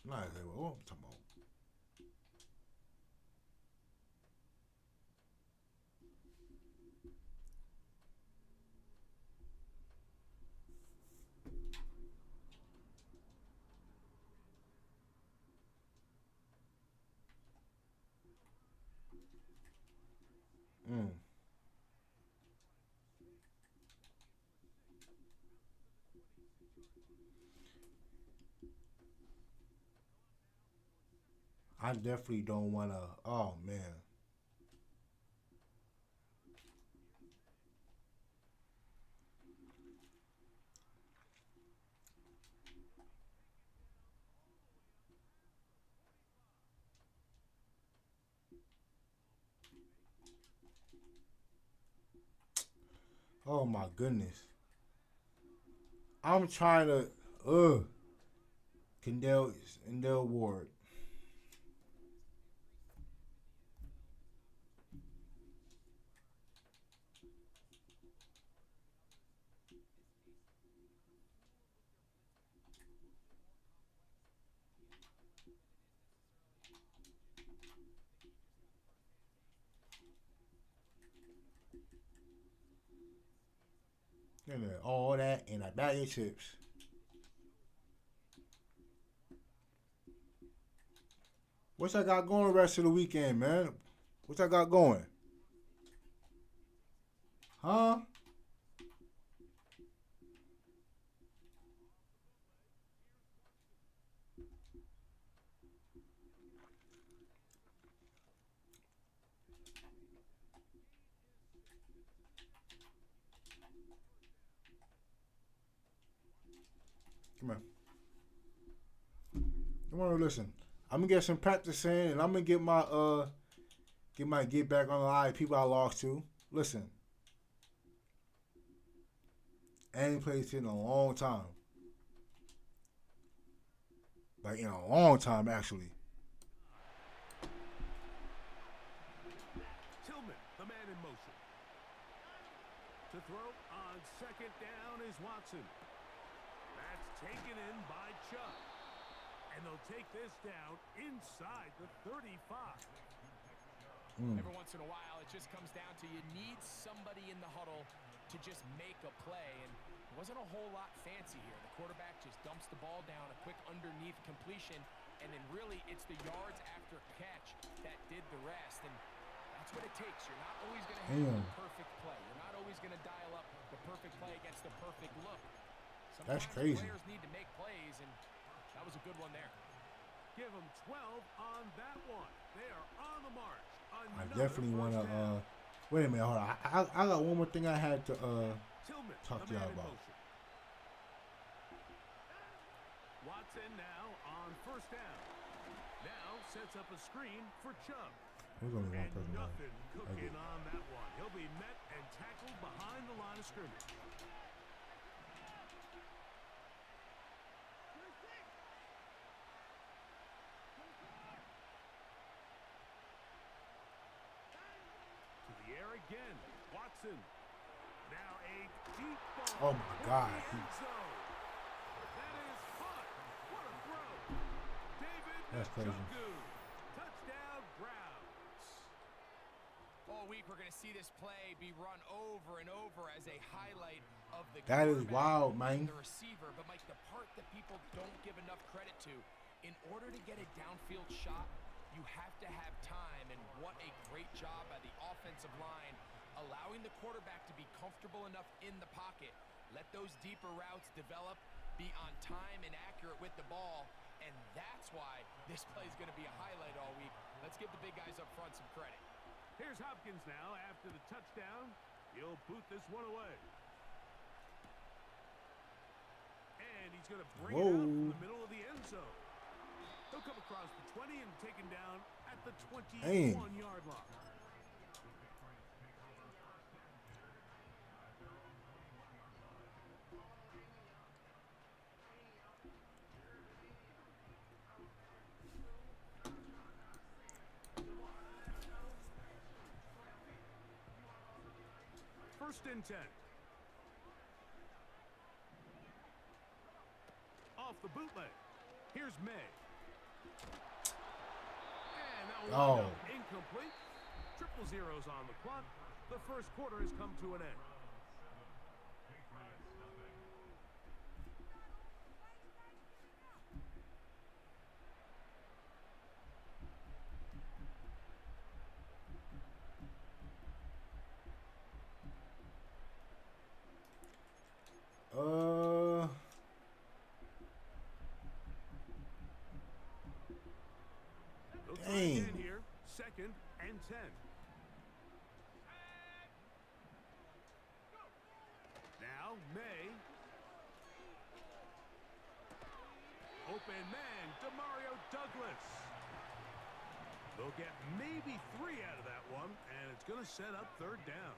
Not Isaiah. What am I talking about? I definitely don't want to. Oh, man. Oh, my goodness. I'm trying to. Kendall Ward. And all that in a bag of chips. What's I got going the rest of the weekend, man? What's I got going? Huh? Come on. Come on, listen. I'm gonna get some practice in, and I'm gonna get my get back on the line. People I lost to. Listen, I ain't played in a long time. Like in a long time, actually. Tillman, the man in motion. To throw on second down is Watson. That's taken in by Chubb. And they'll take this down inside the 35. Every once in a while, it just comes down to you need somebody in the huddle to just make a play. And it wasn't a whole lot fancy here. The quarterback just dumps the ball down, a quick underneath completion, and then really it's the yards after catch that did the rest. And that's what it takes. You're not always going to have the perfect play. You're not always going to dial up the perfect play against the perfect look. Sometimes That's crazy. players need to make plays, and that was a good one there. Give them 12 on that one. They are on the march. I definitely want to. Wait a minute, hold on. I got one more thing I had to Tillman, talk to y'all about. Watson now on first down. Now sets up a screen for Chubb. There's only one And person. nothing cooking on that one. He'll be met and tackled behind the line of scrimmage. To the air again. Watson. Now a deep ball. Oh my God. End zone. That is hot. What a throw. David That's crazy. Njoku. Touchdown Browns. All week we're going to see this play be run over and over as a highlight of the That is quarterback wild, and man. the receiver. But Mike, the part that people don't give enough credit to, in order to get a downfield shot, you have to have time. And what a great job by the offensive line, allowing the quarterback to be comfortable enough in the pocket, let those deeper routes develop, be on time and accurate with the ball. And that's why this play is going to be a highlight all week. Let's give the big guys up front some credit. Here's Hopkins now after the touchdown. He'll boot this one away. And he's going to bring it out from the middle of the end zone. He'll come across the 20 and taken down at the 21-yard line. First and 10. Off the bootleg. Here's May. And that one incomplete. Triple zeros on the clock. The first quarter has come to an end. Dang. Here, second and 10. Now May. Open man, Demario Douglas. They'll get maybe 3 out of that one, and it's going to set up third down.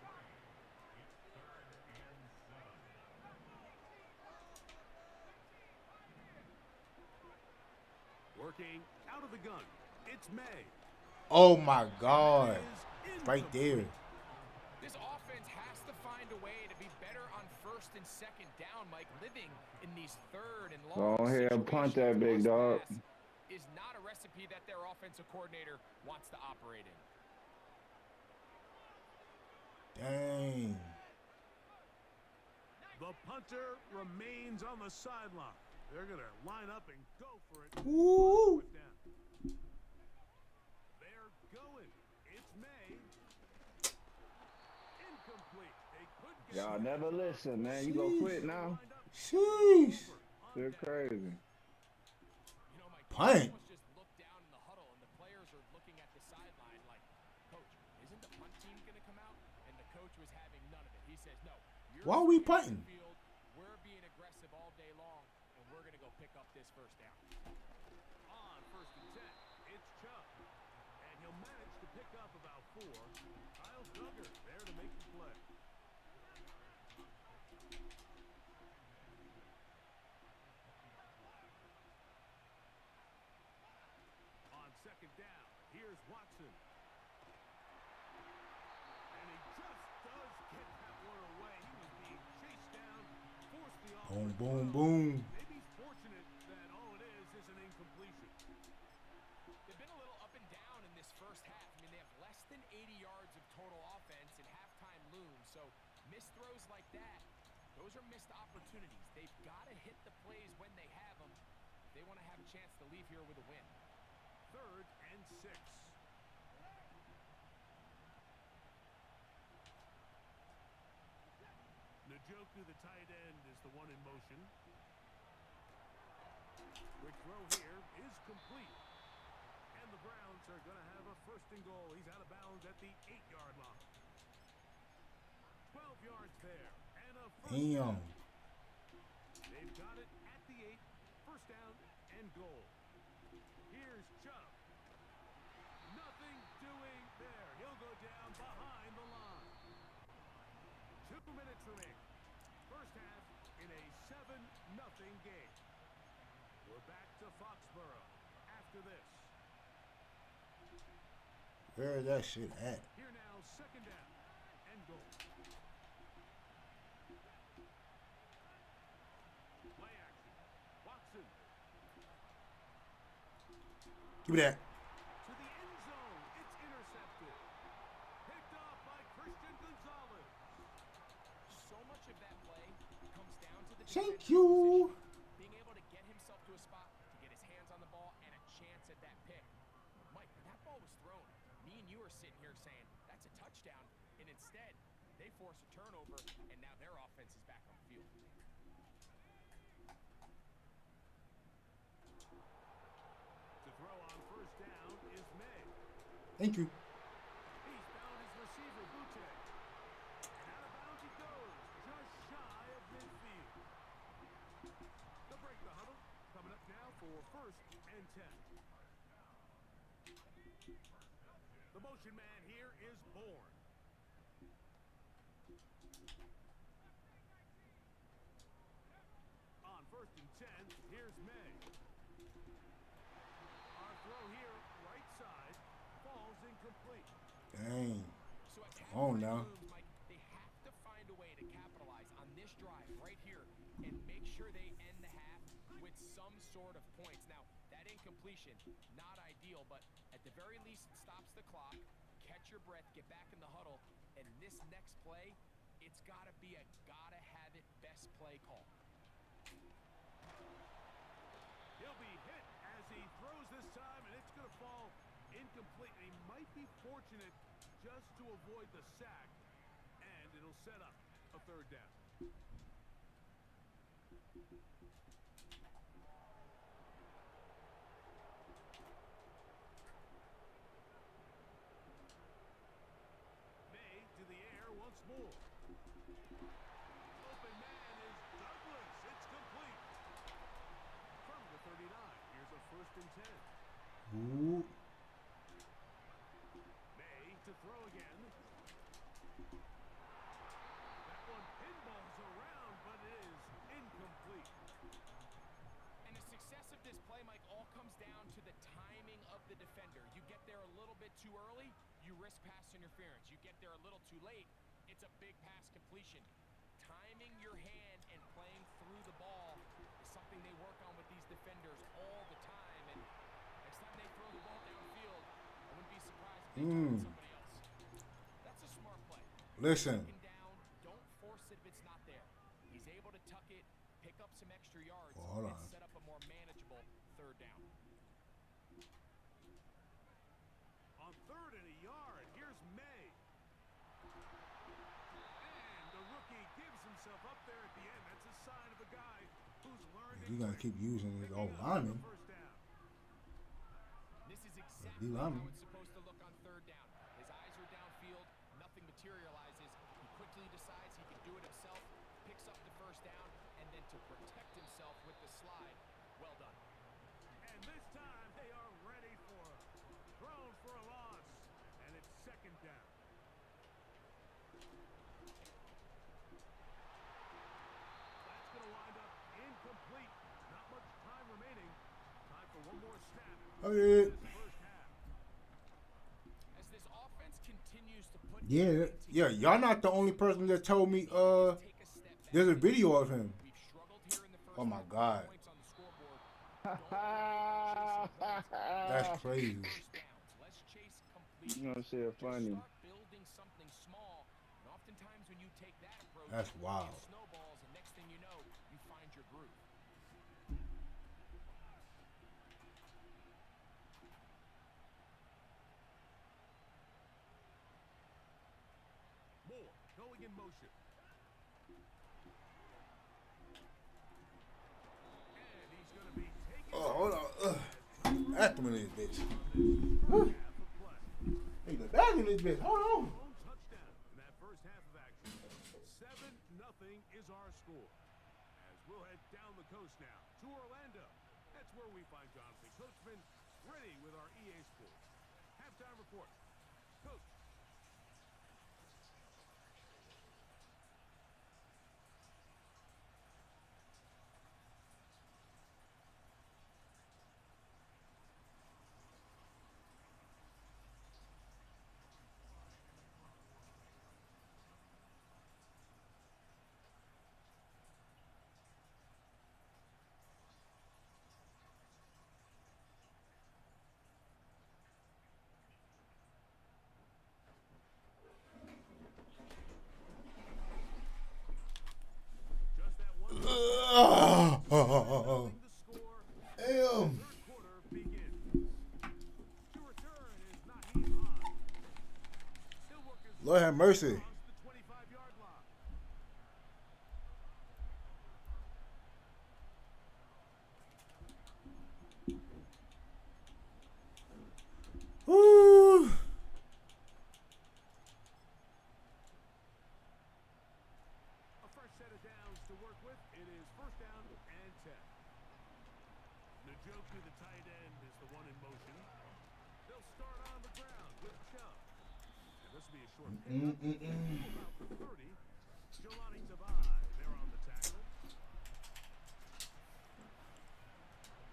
Working out of the gun. It's May. Oh my God. Right there. This offense has to find a way to be better on first and second down, Mike. Living in these third and long Go ahead, punt that big dog. is not a recipe that their offensive coordinator wants to operate in. Dang. The punter remains on the sideline. They're going to line up and go for it. Woo! They're going. It's May. Incomplete. They could get Y'all never listen, man. You go quit now? Sheesh. You're crazy. You know, Mike, Punt. almost just look down in the huddle, and the players are looking at the sideline like, Coach, isn't the punt team going to come out? And the coach was having none of it. He says, no. Why are we punting? Field, we're being aggressive all day long, and we're going to go pick up this first down. On 1st and 10, it's Chubb. And he'll manage to pick up about 4. Kyle Duggar there to make the play. On 2nd down, here's Watson. And he just does get that one away. He was being chased down, forced the Boom, offense. boom, boom. Maybe he's fortunate that all it is an incompletion. They've been a little up and down in this first half. I mean, they have less than 80 yards of total offense and halftime looms. So missed throws like that, those are missed opportunities. They've got to hit the plays when they have them. They want to have a chance to leave here with a win. 3rd and 6. Njoku, the tight end, is the one in motion. Quick throw here is complete. And the Browns are going to have a 1st and goal. He's out of bounds at the 8-yard line. 12 yards there. And a 1st Damn. down. They've got it at the 8. 1st down and goal. Here's Chubb. Nothing doing there. He'll go down behind the line. 2 minutes remaining. First half in a 7-0 game. We're back to Foxborough after this. Where that shit at? Here now, 2nd down and goal. Play action. Watson Give me that. to the end zone. It's intercepted. Picked off by Christian Gonzalez. So much of that play comes down to the Thank defensive you. position, being able to get himself to a spot to get his hands on the ball and a chance at that pick. Mike, when that ball was thrown, me and you are sitting here saying that's a touchdown, and instead they force a turnover, and now their offense is back on the field. To throw on 1st down is May. Thank you. He's found his receiver, Butte. And out of bounds he goes, just shy of midfield. They'll break the huddle. Coming up now for 1st and 10. The motion man here is Bourne. On 1st and 10, here's May. Our throw here, right side, falls incomplete. Dang. So at Oh, halftime no. moves, Mike, they have to find a way to capitalize on this drive right here and make sure they end the half with some sort of points. Now, that incompletion, not ideal, but at the very least, it stops the clock. Catch your breath, get back in the huddle, and this next play, it's got to be a gotta-have-it best play call. He'll be hit as he throws this time, and it's going to fall incomplete. He might be fortunate just to avoid the sack, and it'll set up a 3rd down. May to the air once more. Open man is Douglas. It's complete. From the 39, here's a 1st and 10. Ooh. May to throw again. That one pinballs around, but it is incomplete. And the success of this play, Mike, all comes down to the timing of the defender. You get there a little bit too early, you risk pass interference. You get there a little too late, it's a big pass completion. Timing your hand and playing through the ball is something they work on with these defenders all the time. And next time they throw the ball downfield, I wouldn't be surprised if they throw it somebody else. That's a smart play. Listen. Down, don't force it if it's not there. He's able himself up there at the end. That's a sign of a guy who's learned. He's gonna keep using his old Picking up the lineman. first down. This is D exactly how lineman. it's supposed to look on third down. His eyes are downfield, nothing materializes. He quickly decides he can do it himself, picks up the first down, and then to protect himself with the slide. Well done. And this time they are ready for him. Thrown for a loss. And it's second down. That's going to wind up incomplete. Not much time remaining. Time for one more snap. Okay. This first half. As this offense continues to put Yeah. Y'all not the only person that told me. take a step back. There's a video of him. We've struggled here in the first Oh my half. God. Points on the scoreboard. Don't That's crazy. first downs. Let's chase completion. You know, shit funny. Start building something small. And oftentimes when you take that approach, That's it wild. snowballs, and next thing you know, you find your groove. Moore going in motion. And he's going to be taken Oh, hold on. After me, this bitch. half of play. Hey, the bag in this bitch. Hold on. Lone touchdown in that first half of action. 7-0 is our score. As we'll head down the coast now to Orlando. That's where we find Jonathan Coachman ready with our EA Sports halftime report. Coach. Just that one. The score. Damn. Third quarter begins. To return is Naheem Hines. He'll work his Lord have mercy. across the 25-yard line. Woo. A fresh set of downs to work with. It is first down and 10. Njoku, the tight end, is the one in motion. They'll start on the ground with Chubb. And this will be a short pickup. About the 30. Jelani Tavai there on the tackle.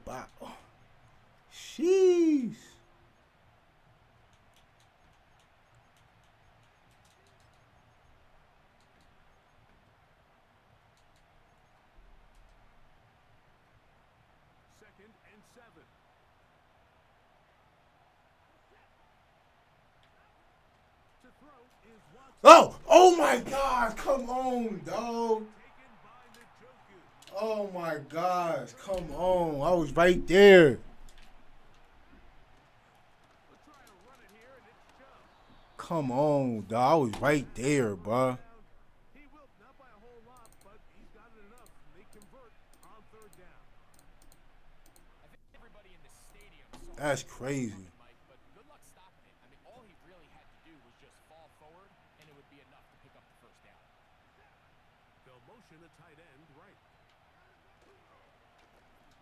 Wow. Sheesh. Second and 7. To throw is Watson. Oh my God. Come on, dog. Taken by Njoku. Oh my gosh. Come on. I was right there. We'll try to run it here, and it's Chubb. Come on, dog. I was right there, bruh. He will not by a whole lot, but he's got it enough. They convert on third down. I think everybody in the stadium saw That's it crazy. coming, Mike, but good luck stopping it. I mean, all he really had to do was just fall forward, and it would be enough to pick up the first down. They'll motion a tight end right.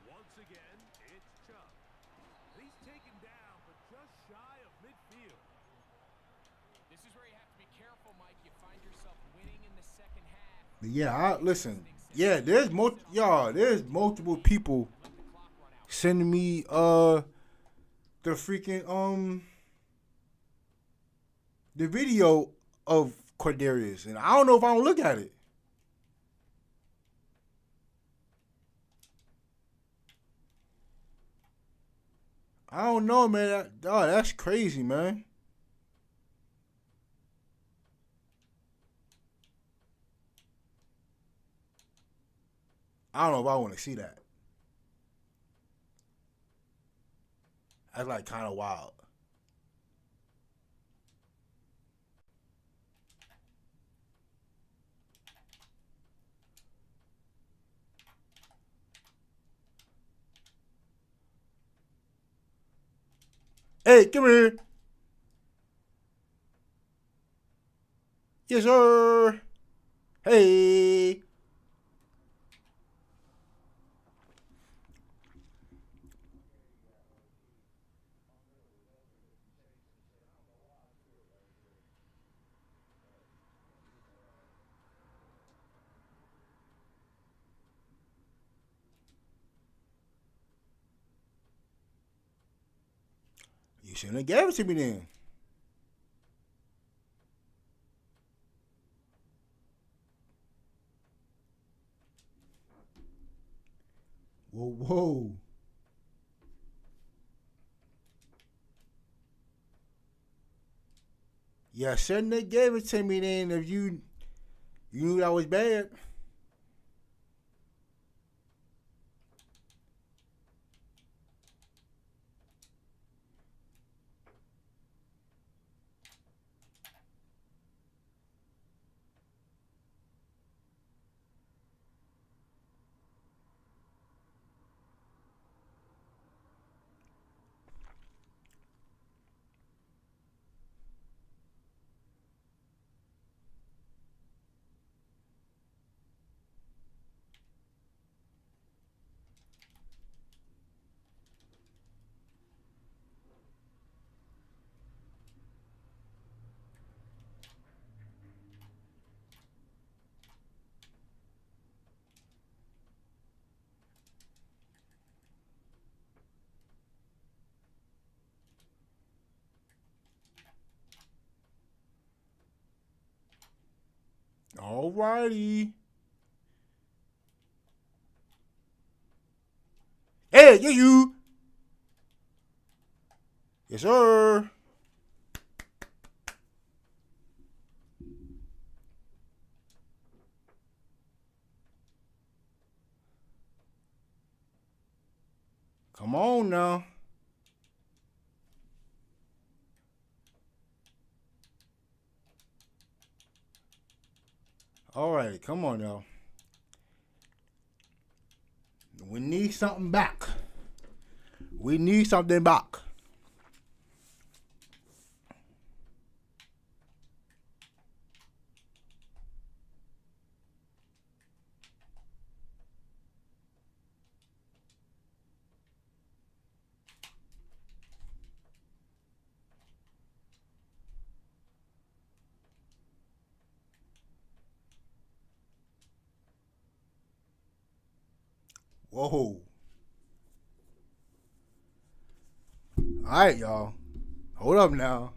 Once again, it's Chubb. He's taken down, but just shy of midfield. This is where you have to be careful, Mike. You find yourself winning in the second half. Yeah, listen. Yeah, there's multiple people Let the clock run out. sending me the freaking the video of Cordarius, and I don't know if I don't look at it. I don't know, man. That's crazy, man. I don't know if I want to see that. That's like kind of wild. Hey, come here. Yes, sir. Hey. You shouldn't have gave it to me then. Whoa, whoa. Yeah, shouldn't have gave it to me then if you knew that was bad. Alrighty. Hey, yeah, you. Yes, sir. Come on now. Alright, come on now. We need something back. We need something back. Whoa. Alright, y'all. Hold up now.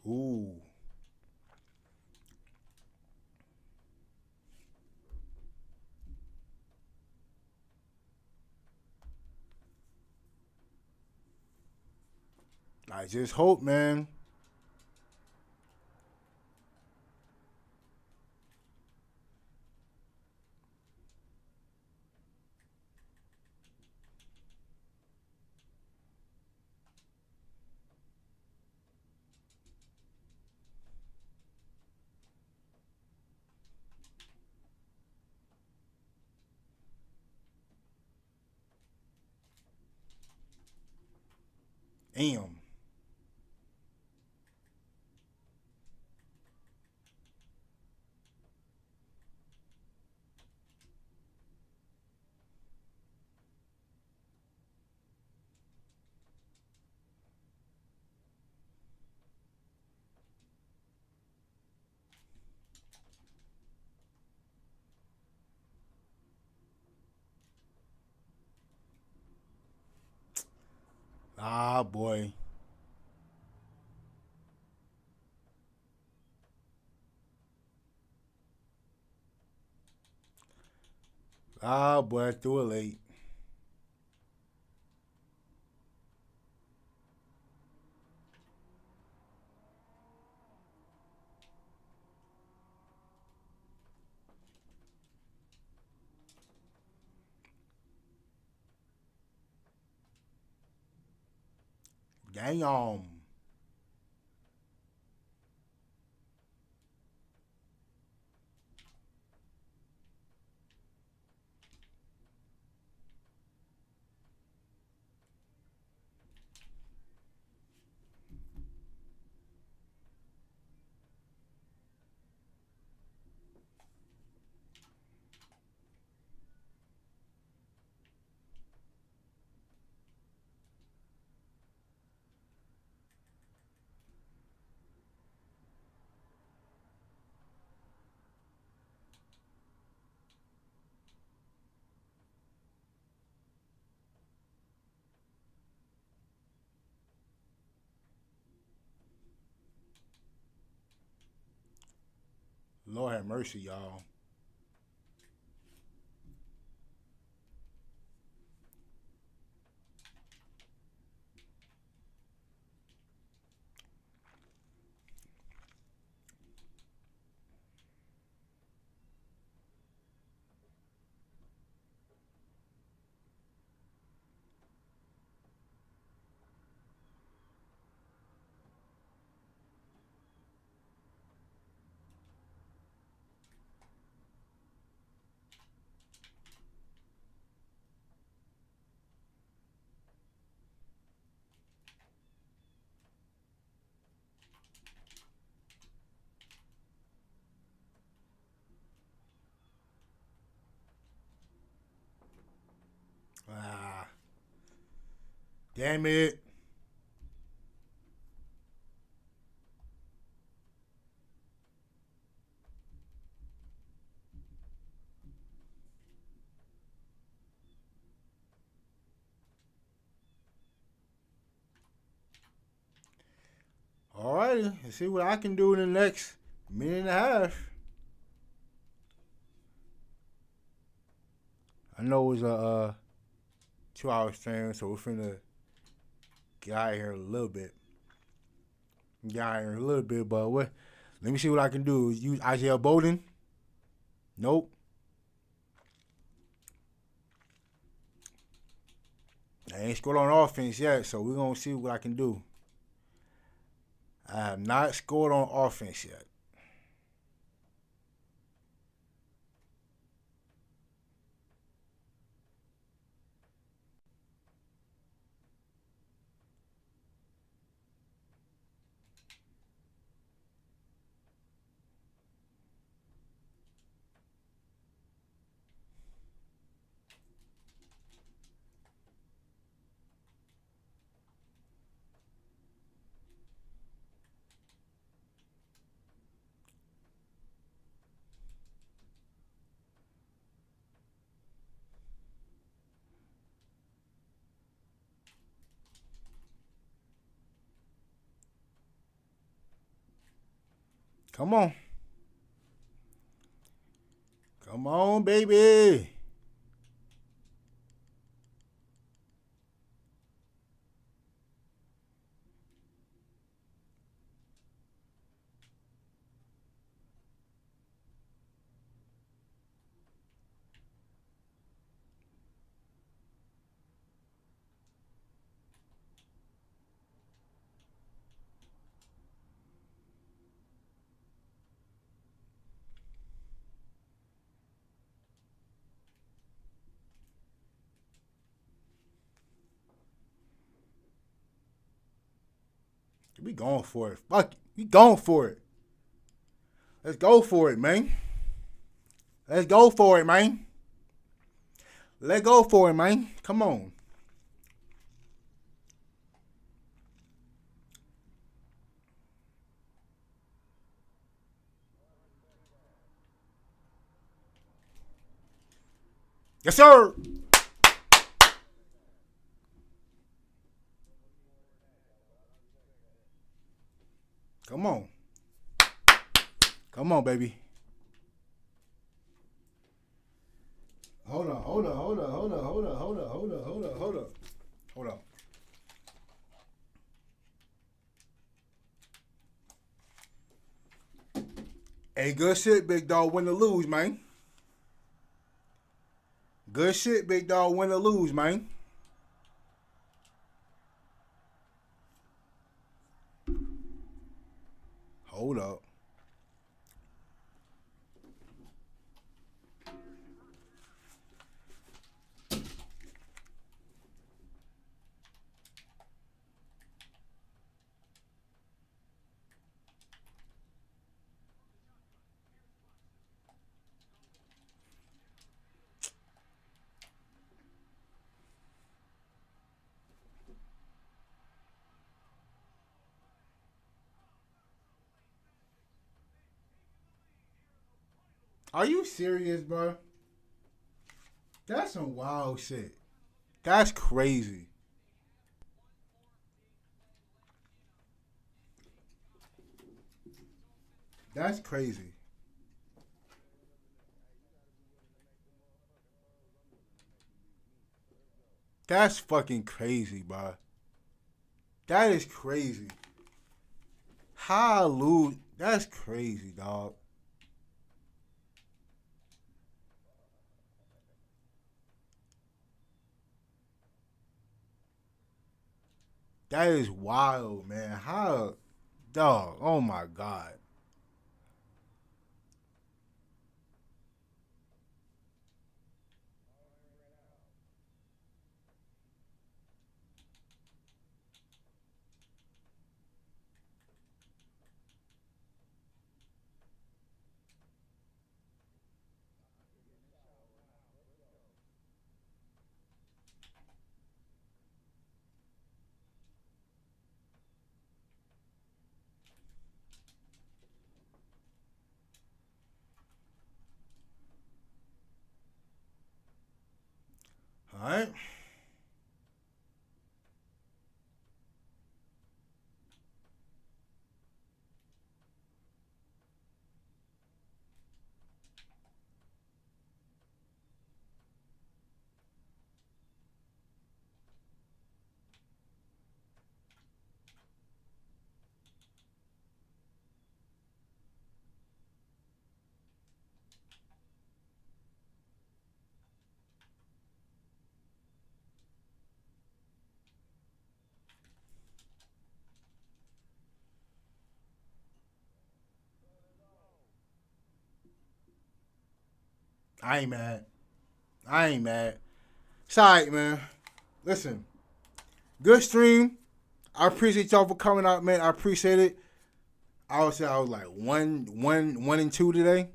Ooh. I just hope, man. Damn. Ah, boy. Ah, boy, I threw it late. Damn. Lord have mercy, y'all. Ah, damn it. All righty, let's see what I can do in the next minute and a half. I know it's a 2 hour stream, so we're finna get out of here a little bit. Get out of here a little bit, but what? Let me see what I can do. Use Isaiah Bowden? Nope. I ain't scored on offense yet, so we're gonna see what I can do. I have not scored on offense yet. Come on. Come on, baby. We going for it. Fuck it. We going for it. Let's go for it, man. Let's go for it, man. Let's go for it, man. Come on. Yes, sir. Come on. Come on, baby. Hold on. Hold up. Hey, good shit, big dog. Win or lose, man. Good shit, big dog. Win or lose, man. Hold up. Are you serious, bro? That's some wild shit. That's crazy. That's crazy. That's fucking crazy, bro. That is crazy. Hallelujah. That's crazy, dog. That is wild, man. How, dog? Oh my God. All right. I ain't mad. It's all right, man. Listen, good stream. I appreciate y'all for coming out, man. I appreciate it. I would say I was like 1-2 today.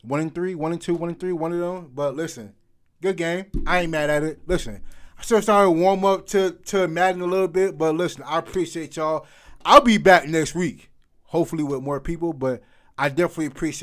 1-3, 1-2, 1-3, one of them. But listen, good game. I ain't mad at it. Listen, I still started to warm up to Madden a little bit, but listen, I appreciate y'all. I'll be back next week, hopefully with more people, but I definitely appreciate